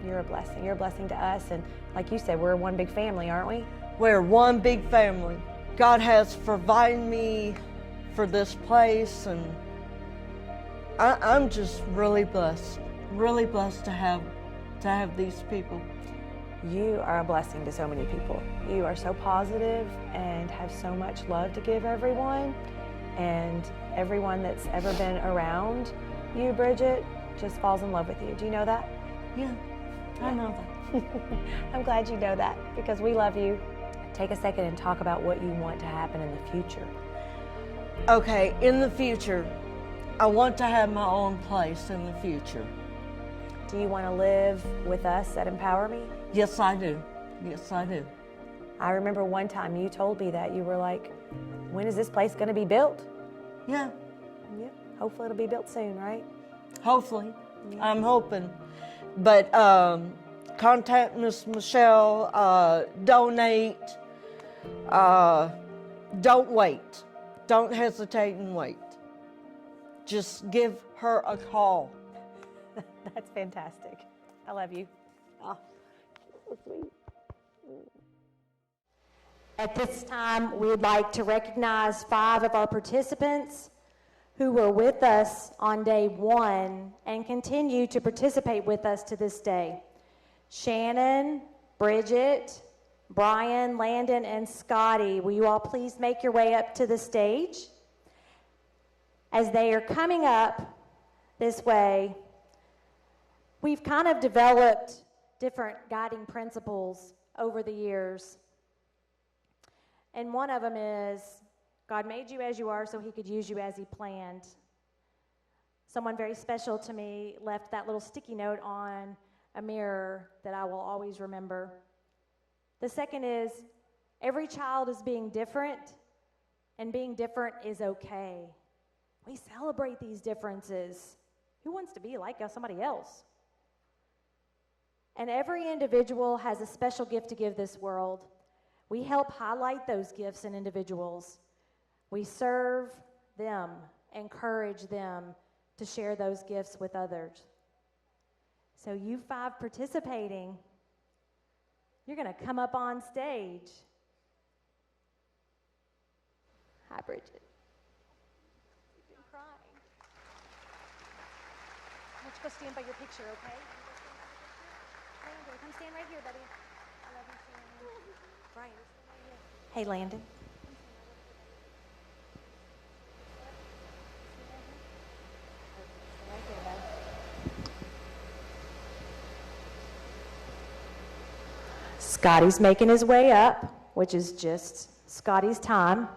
You're a blessing. You're a blessing to us. And like you said, we're one big family, aren't we? We're one big family. God has provided me for this place, and I'm just really blessed to have these people. You are a blessing to so many people. You are so positive and have so much love to give everyone. And everyone that's ever been around you, Bridget, just falls in love with you. Do you know that? Yeah, I know that. I'm glad you know that, because we love you. Take a second and talk about what you want to happen in the future. Okay, in the future, I want to have my own place in the future. Do you want to live with us at Empower Me? Yes, I do. Yes, I do. I remember one time you told me that. You were like, when is this place going to be built? Yeah, Yep. Hopefully it'll be built soon, right? hopefully. I'm hoping. But contact Miss Michelle, donate. Don't wait. Don't hesitate and wait. Just give her a call. That's fantastic. I love you. Oh, so sweet. At this time, we would like to recognize 5 of our participants who were with us on day 1 and continue to participate with us to this day. Shannon, Bridget, Brian, Landon, and Scotty, will you all please make your way up to the stage? As they are coming up this way, we've kind of developed different guiding principles over the years. And one of them is, God made you as you are so he could use you as he planned. Someone very special to me left that little sticky note on a mirror that I will always remember. The second is, every child is being different, and being different is okay. We celebrate these differences. Who wants to be like somebody else? And every individual has a special gift to give this world. We help highlight those gifts in individuals. We serve them, encourage them to share those gifts with others. So you 5 participating, you're going to come up on stage. Hi, Bridget. You've been crying. Why don't you go stand by your picture, okay? Landon, come stand right here, buddy. I love you, Shannon. Brian, stand right here. Hey, Landon. Stand right here, bud. Scotty's making his way up, which is just Scotty's time.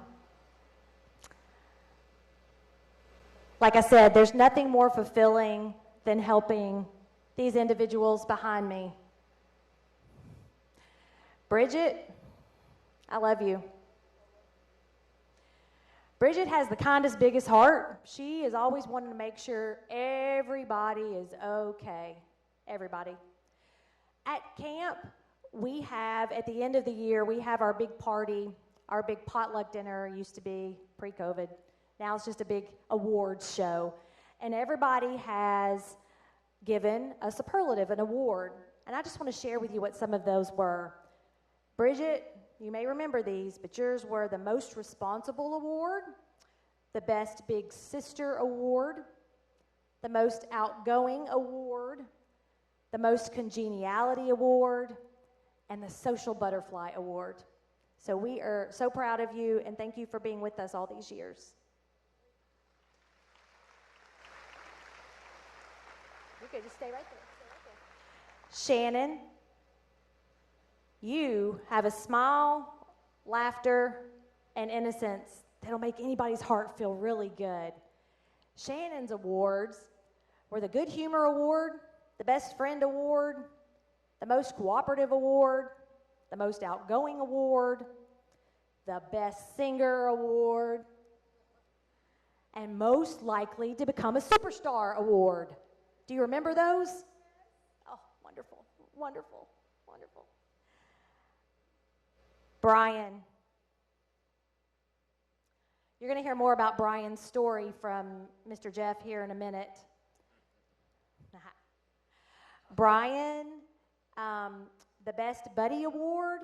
Like I said, there's nothing more fulfilling than helping these individuals behind me. Bridget, I love you. Bridget has the kindest, biggest heart. She is always wanting to make sure everybody is okay. Everybody. At camp, we have, at the end of the year, we have our big party, our big potluck dinner. Used to be pre-COVID. Now it's just a big awards show. And everybody has given a superlative, an award. And I just want to share with you what some of those were. Bridget, you may remember these, but yours were the Most Responsible Award, the Best Big Sister Award, the Most Outgoing Award, the Most Congeniality Award, and the Social Butterfly Award. So we are so proud of you, and thank you for being with us all these years. You're good. Just stay right there. Shannon, you have a smile, laughter, and innocence that'll make anybody's heart feel really good. Shannon's awards were the Good Humor Award, the Best Friend Award, the Most Cooperative Award, the Most Outgoing Award, the Best Singer Award, and Most Likely to Become a Superstar Award. Do you remember those? Oh, wonderful, wonderful, wonderful. Brian. You're going to hear more about Brian's story from Mr. Jeff here in a minute. Brian, the Best Buddy Award,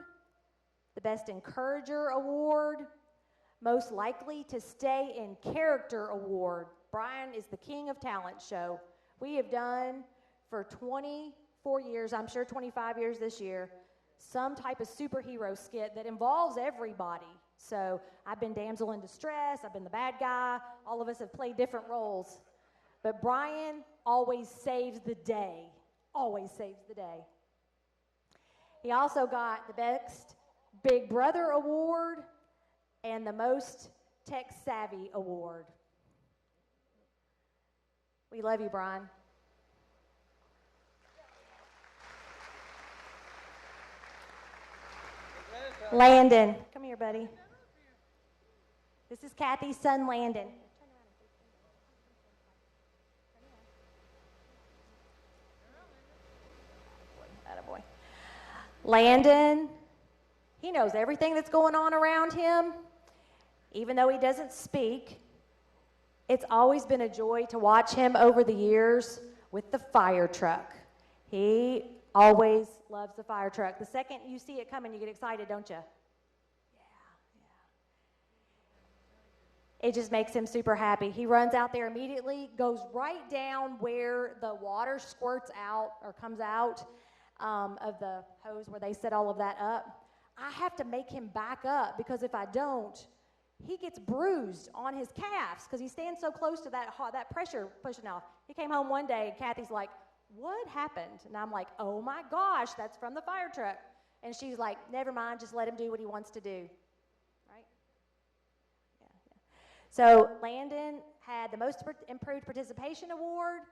the Best Encourager Award, Most likely to stay in character award. Brian is the king of talent show. We have done for 24 years, I'm sure 25 years this year, some type of superhero skit that involves everybody. So I've been damsel in distress, I've been the bad guy, all of us have played different roles. But Brian always saves the day, always saves the day. He also got the Best Big Brother Award and the Most Tech Savvy Award. We love you, Brian. Landon, come here, buddy. This is Kathy's son, Landon. Attaboy. Landon, he knows everything that's going on around him, even though he doesn't speak. It's always been a joy to watch him over the years with the fire truck. He always loves the fire truck. The second you see it coming, you get excited, don't you? Yeah. It just makes him super happy. He runs out there immediately, goes right down where the water squirts out or comes out of the hose where they set all of that up. I have to make him back up because if I don't, he gets bruised on his calves because he stands so close to that pressure pushing off. He came home one day and Kathy's like, "What happened?" And I'm like, "Oh my gosh, that's from the fire truck." And she's like, "Never mind, just let him do what he wants to do." Right? Yeah. So Landon had the Most Improved Participation Award,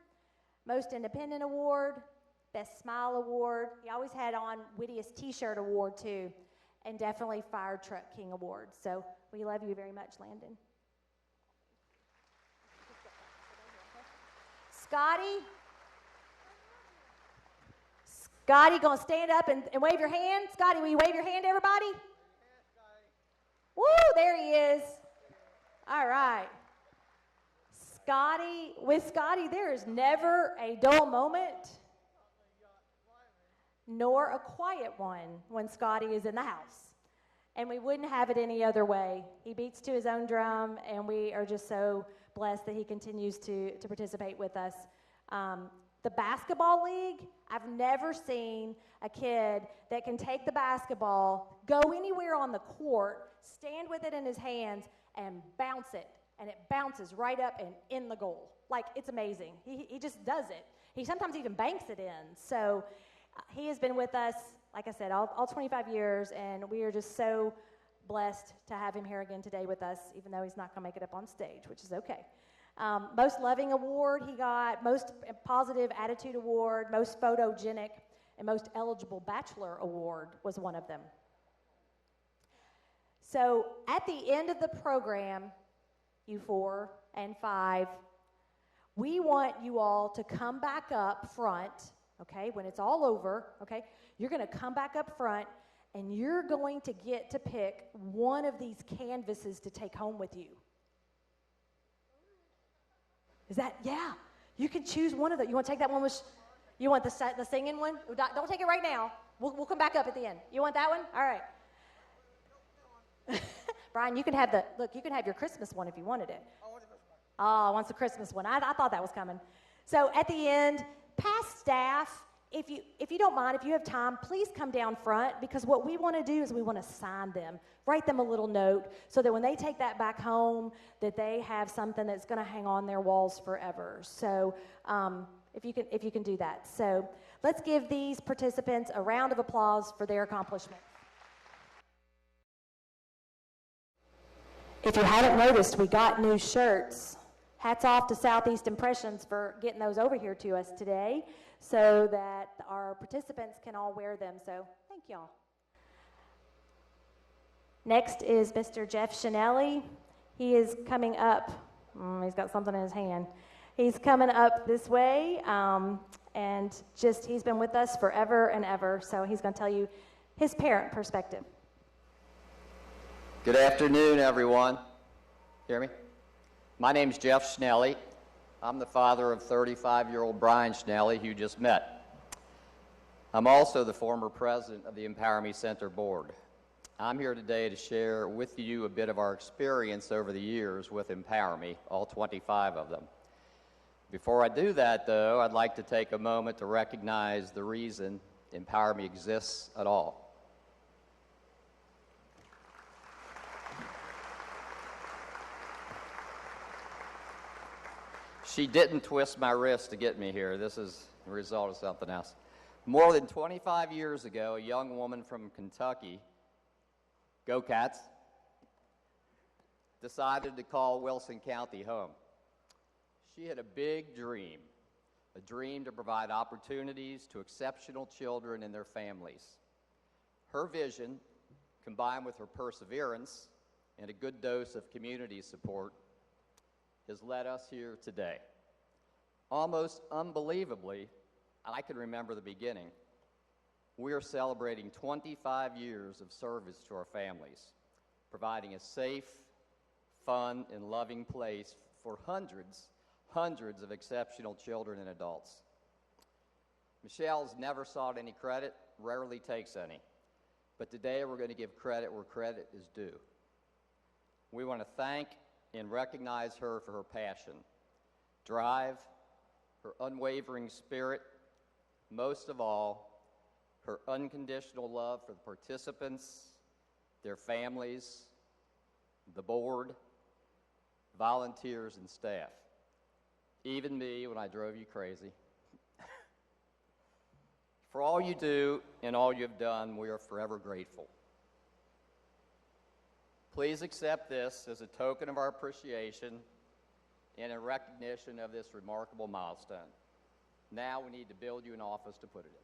Most Independent Award, Best Smile Award. He always had on Wittiest T-shirt award too, and definitely Fire Truck King Award. So we love you very much, Landon. Scotty, gonna stand up and wave your hand? Scotty, will you wave your hand to everybody? Woo, there he is. All right. With Scotty, there is never a dull moment, nor a quiet one when Scotty is in the house. And we wouldn't have it any other way. He beats to his own drum, and we are just so blessed that he continues to participate with us. The basketball league, I've never seen a kid that can take the basketball, go anywhere on the court, stand with it in his hands, and bounce it. And it bounces right up and in the goal. Like, it's amazing. He just does it. He sometimes even banks it in. So he has been with us, like I said, all 25 years, and we are just so blessed to have him here again today with us, even though he's not going to make it up on stage, which is okay. Most Loving Award he got, Most Positive Attitude Award, Most Photogenic, and Most Eligible Bachelor Award was one of them. So at the end of the program, you 4 and 5, we want you all to come back up front, okay, when it's all over, okay, you're going to come back up front and you're going to get to pick one of these canvases to take home with you. Is that, yeah, you can choose one of them. You want to take that one you want the singing one? Don't take it right now. We'll come back up at the end. You want that one? All right. Brian, you can have you can have your Christmas one if you wanted it. Oh, I want the Christmas one. I thought that was coming. So at the end, past staff, if you don't mind, if you have time, please come down front, because what we want to do is we want to sign them, write them a little note, so that when they take that back home, that they have something that's going to hang on their walls forever. So if you can do that. So let's give these participants a round of applause for their accomplishment. If you haven't noticed, we got new shirts. Hats off to Southeast Impressions for getting those over here to us today so that our participants can all wear them. So thank y'all. Next is Mr. Jeff Shinelli. He is coming up. He's got something in his hand. He's coming up this way, and he's been with us forever and ever, so he's going to tell you his parent perspective. Good afternoon, everyone. Hear me? My name's Jeff Schnelly. I'm the father of 35-year-old Brian Schnelly, who you just met. I'm also the former president of the Empower Me Center board. I'm here today to share with you a bit of our experience over the years with Empower Me, all 25 of them. Before I do that, though, I'd like to take a moment to recognize the reason Empower Me exists at all. She didn't twist my wrist to get me here. This is the result of something else. More than 25 years ago, a young woman from Kentucky, go Cats, decided to call Wilson County home. She had a big dream, a dream to provide opportunities to exceptional children and their families. Her vision, combined with her perseverance and a good dose of community support, has led us here today. Almost unbelievably, I can remember the beginning. We are celebrating 25 years of service to our families, providing a safe, fun, and loving place for hundreds of exceptional children and adults. Michelle's never sought any credit, rarely takes any. But today we're going to give credit where credit is due. We want to thank and recognize her for her passion, drive, her unwavering spirit, most of all, her unconditional love for the participants, their families, the board, volunteers, and staff. Even me when I drove you crazy. For all you do and all you have done, we are forever grateful. Please accept this as a token of our appreciation and in recognition of this remarkable milestone. Now we need to build you an office to put it in.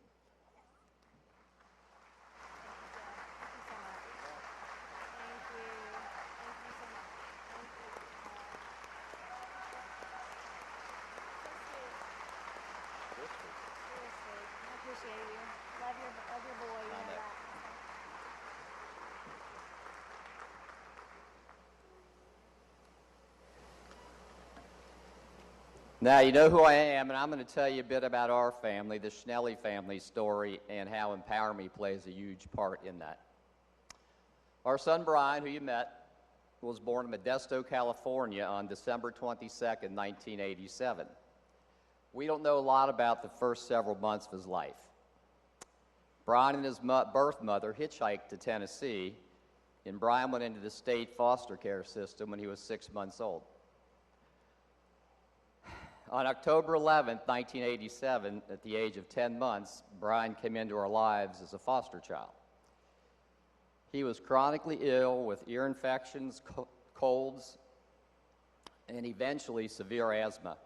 Now, you know who I am, and I'm going to tell you a bit about our family, the Schnelly family story, and how Empower Me plays a huge part in that. Our son Brian, who you met, was born in Modesto, California on December 22nd, 1987. We don't know a lot about the first several months of his life. Brian and his birth mother hitchhiked to Tennessee, and Brian went into the state foster care system when he was 6 months old. On October 11th, 1987, at the age of 10 months, Brian came into our lives as a foster child. He was chronically ill with ear infections, colds, and eventually severe asthma.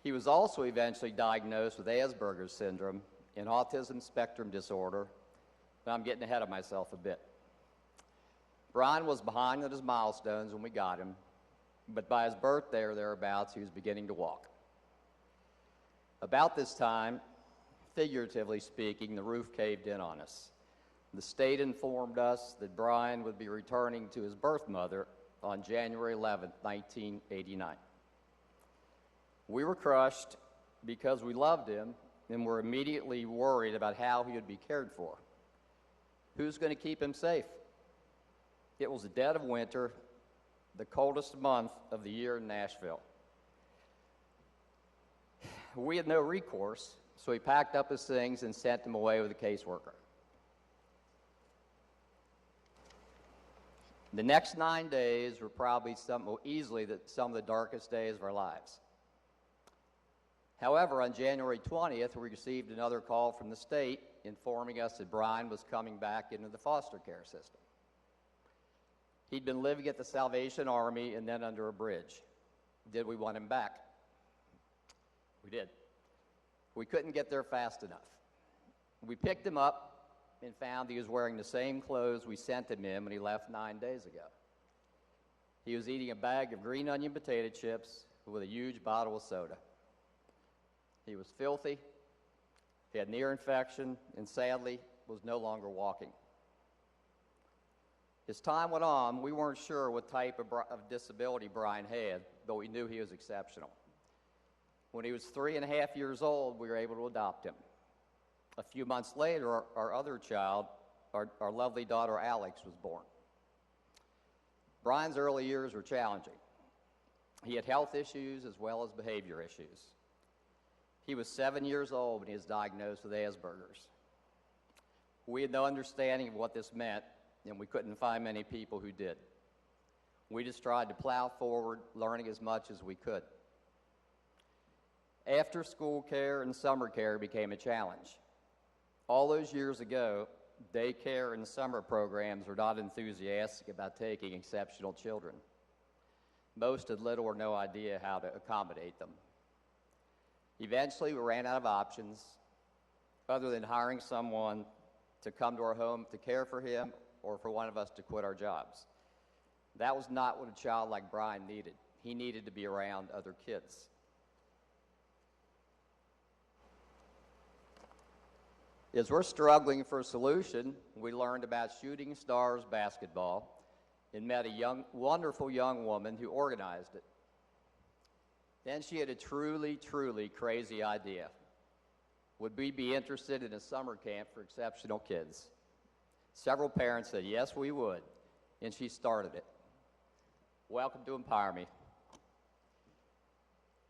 He was also eventually diagnosed with Asperger's syndrome and autism spectrum disorder, but I'm getting ahead of myself a bit. Brian was behind on his milestones when we got him, but by his birthday or thereabouts, he was beginning to walk. About this time, figuratively speaking, the roof caved in on us. The state informed us that Brian would be returning to his birth mother on January 11th, 1989. We were crushed because we loved him and were immediately worried about how he would be cared for. Who's going to keep him safe? It was the dead of winter, the coldest month of the year in Nashville. We had no recourse, so he packed up his things and sent them away with a caseworker. The next 9 days were probably some of the darkest days of our lives. However, on January 20th, we received another call from the state informing us that Brian was coming back into the foster care system. He'd been living at the Salvation Army and then under a bridge. Did we want him back? We did. We couldn't get there fast enough. We picked him up and found he was wearing the same clothes we sent him in when he left 9 days ago. He was eating a bag of green onion potato chips with a huge bottle of soda. He was filthy, he had an ear infection, and sadly was no longer walking. As time went on, we weren't sure what type of disability Brian had, but we knew he was exceptional. When he was 3.5 years old, we were able to adopt him. A few months later, our other child, our lovely daughter Alex was born. Brian's early years were challenging. He had health issues as well as behavior issues. He was 7 years old when he was diagnosed with Asperger's. We had no understanding of what this meant, and we couldn't find many people who did. We just tried to plow forward, learning as much as we could. After school care and summer care became a challenge. All those years ago, daycare and summer programs were not enthusiastic about taking exceptional children. Most had little or no idea how to accommodate them. Eventually, we ran out of options other than hiring someone to come to our home to care for him or for one of us to quit our jobs. That was not what a child like Brian needed. He needed to be around other kids. As we're struggling for a solution, we learned about Shooting Stars basketball and met a wonderful young woman who organized it. Then she had a truly, truly crazy idea. Would we be interested in a summer camp for exceptional kids? Several parents said, yes, we would, and she started it. Welcome to Empower Me.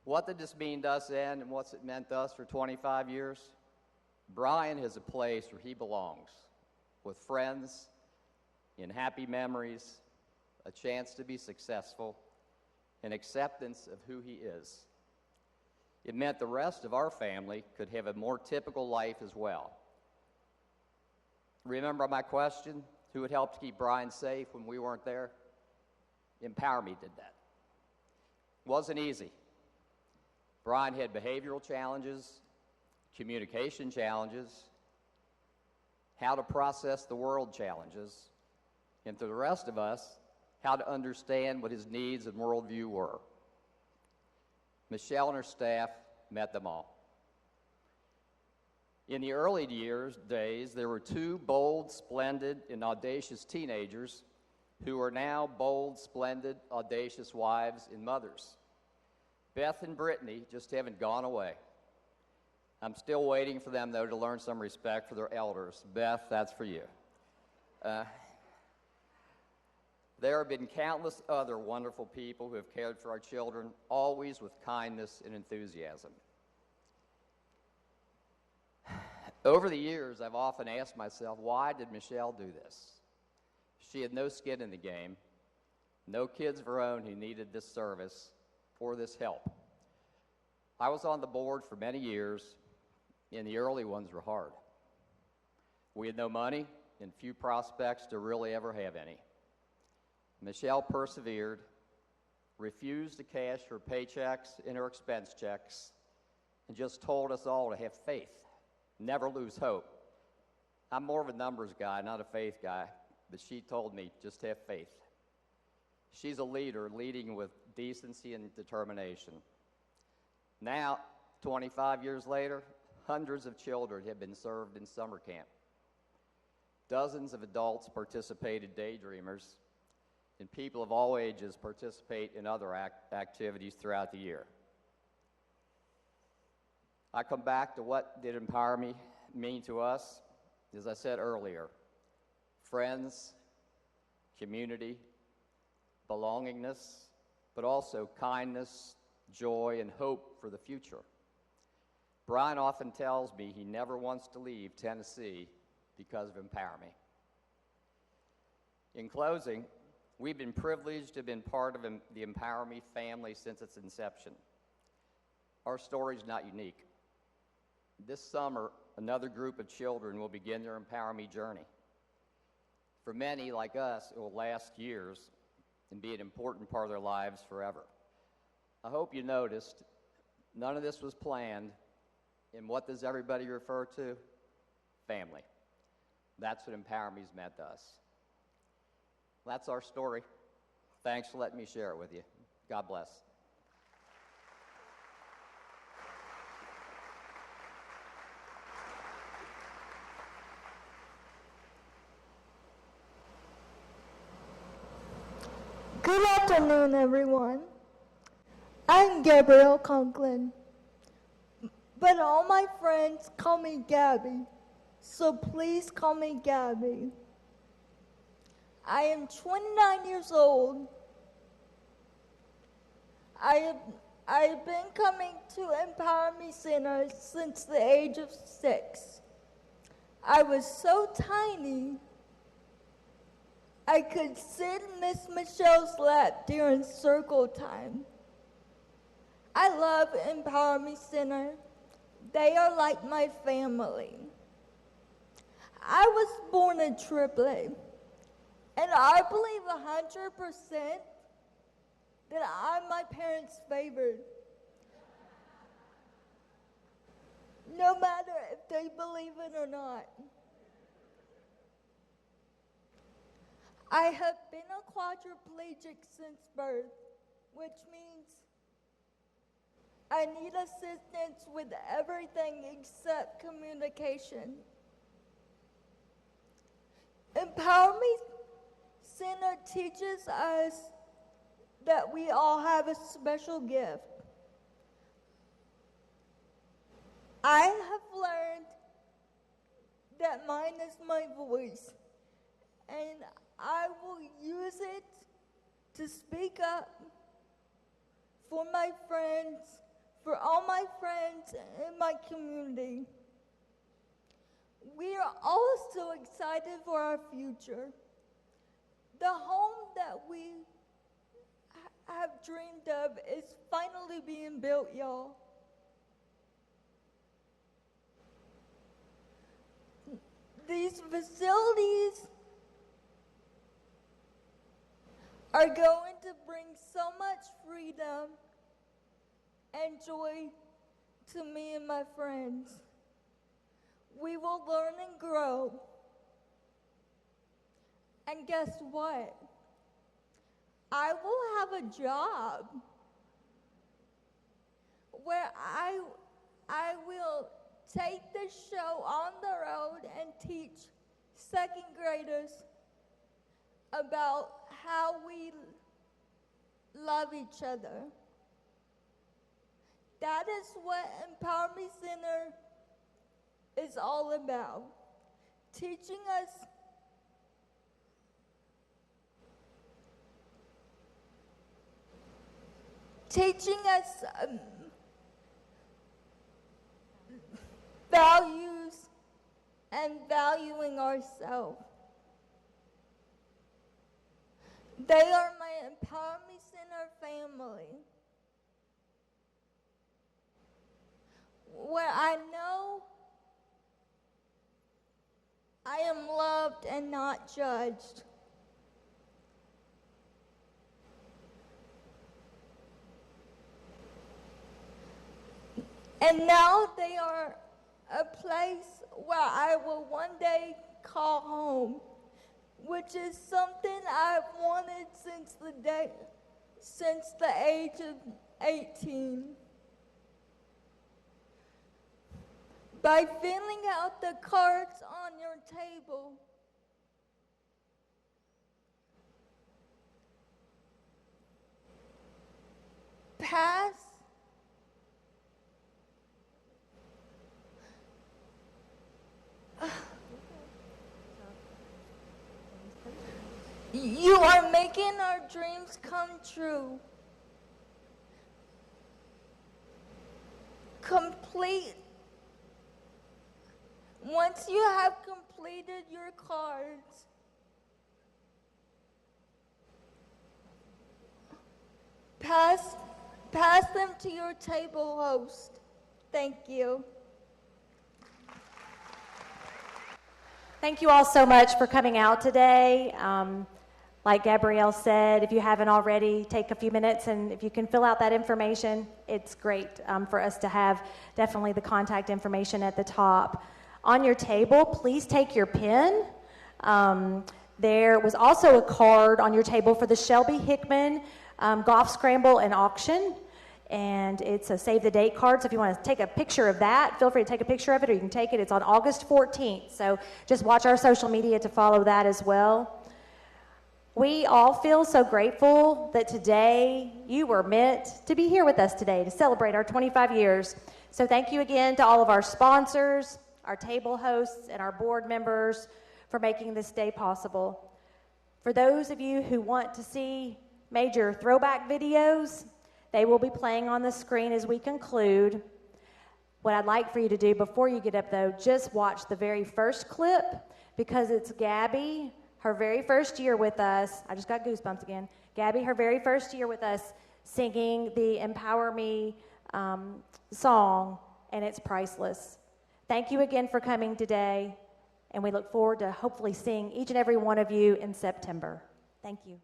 What did this mean to us then, and what's it meant to us for 25 years? Brian has a place where he belongs, with friends, in happy memories, a chance to be successful, and acceptance of who he is. It meant the rest of our family could have a more typical life as well. Remember my question? Who would help to keep Brian safe when we weren't there? Empower Me did that. Wasn't easy. Brian had behavioral challenges, communication challenges, how to process the world challenges, and to the rest of us, how to understand what his needs and worldview were. Michelle and her staff met them all. In the early days, there were two bold, splendid, and audacious teenagers who are now bold, splendid, audacious wives and mothers. Beth and Brittany just haven't gone away. I'm still waiting for them, though, to learn some respect for their elders. Beth, that's for you. There have been countless other wonderful people who have cared for our children, always with kindness and enthusiasm. Over the years, I've often asked myself, why did Michelle do this? She had no skin in the game, no kids of her own who needed this service or this help. I was on the board for many years, and the early ones were hard. We had no money and few prospects to really ever have any. Michelle persevered, refused to cash her paychecks and her expense checks, and just told us all to have faith, never lose hope. I'm more of a numbers guy, not a faith guy, but she told me, just have faith. She's a leader, leading with decency and determination. Now, 25 years later, hundreds of children have been served in summer camp. Dozens of adults participated daydreamers, and people of all ages participate in other activities throughout the year. I come back to what did Empower Me mean to us. As I said earlier, friends, community, belongingness, but also kindness, joy, and hope for the future. Brian often tells me he never wants to leave Tennessee because of Empower Me. In closing, we've been privileged to have been part of the Empower Me family since its inception. Our story is not unique. This summer, another group of children will begin their Empower Me journey. For many, like us, it will last years and be an important part of their lives forever. I hope you noticed none of this was planned, and what does everybody refer to? Family. That's what Empower Me's meant to us. That's our story. Thanks for letting me share it with you. God bless. Good afternoon, everyone. I'm Gabrielle Conklin, but all my friends call me Gabby, so please call me Gabby. I am 29 years old. I have been coming to Empower Me Center since the age of 6. I was so tiny, I could sit in Miss Michelle's lap during circle time. I love Empower Me Center. They are like my family. I was born a triplet, and I believe 100% that I'm my parents' favorite. No matter if they believe it or not. I have been a quadriplegic since birth, which means I need assistance with everything except communication. Empower Me Center teaches us that we all have a special gift. I have learned that mine is my voice, and I will use it to speak up for my friends, for all my friends in my community. We are all so excited for our future. The home that we have dreamed of is finally being built, y'all. These facilities are going to bring so much freedom and joy to me and my friends. We will learn and grow. And guess what? I will have a job where I will take the show on the road and teach second graders about how we love each other. That is what Empower Me Center is all about. Teaching us values and valuing ourselves. They are my Empower Me Center family, where I know I am loved and not judged. And now they are a place where I will one day call home, which is something I've wanted since the age of 18. By filling out the cards on your table, pass you are making our dreams come true. Once you have completed your cards, pass them to your table host. Thank you. Thank you all so much for coming out today. Like Gabrielle said, if you haven't already, take a few minutes, and if you can fill out that information, it's great for us to have definitely the contact information at the top. On your table, please take your pen. There was also a card on your table for the Shelby Hickman Golf Scramble and Auction, and it's a save the date card, so if you want to take a picture of that, feel free to take a picture of it, or you can take it. It's on August 14th, so just watch our social media to follow that as well. We all feel so grateful that today you were meant to be here with us today to celebrate our 25 years. So thank you again to all of our sponsors, our table hosts, and our board members for making this day possible. For those of you who want to see major throwback videos, they will be playing on the screen as we conclude. What I'd like for you to do before you get up, though, just watch the very first clip, because it's Gabby, her very first year with us. I just got goosebumps again. Gabby, her very first year with us, singing the Empower Me song, and it's priceless. Thank you again for coming today, and we look forward to hopefully seeing each and every one of you in September. Thank you.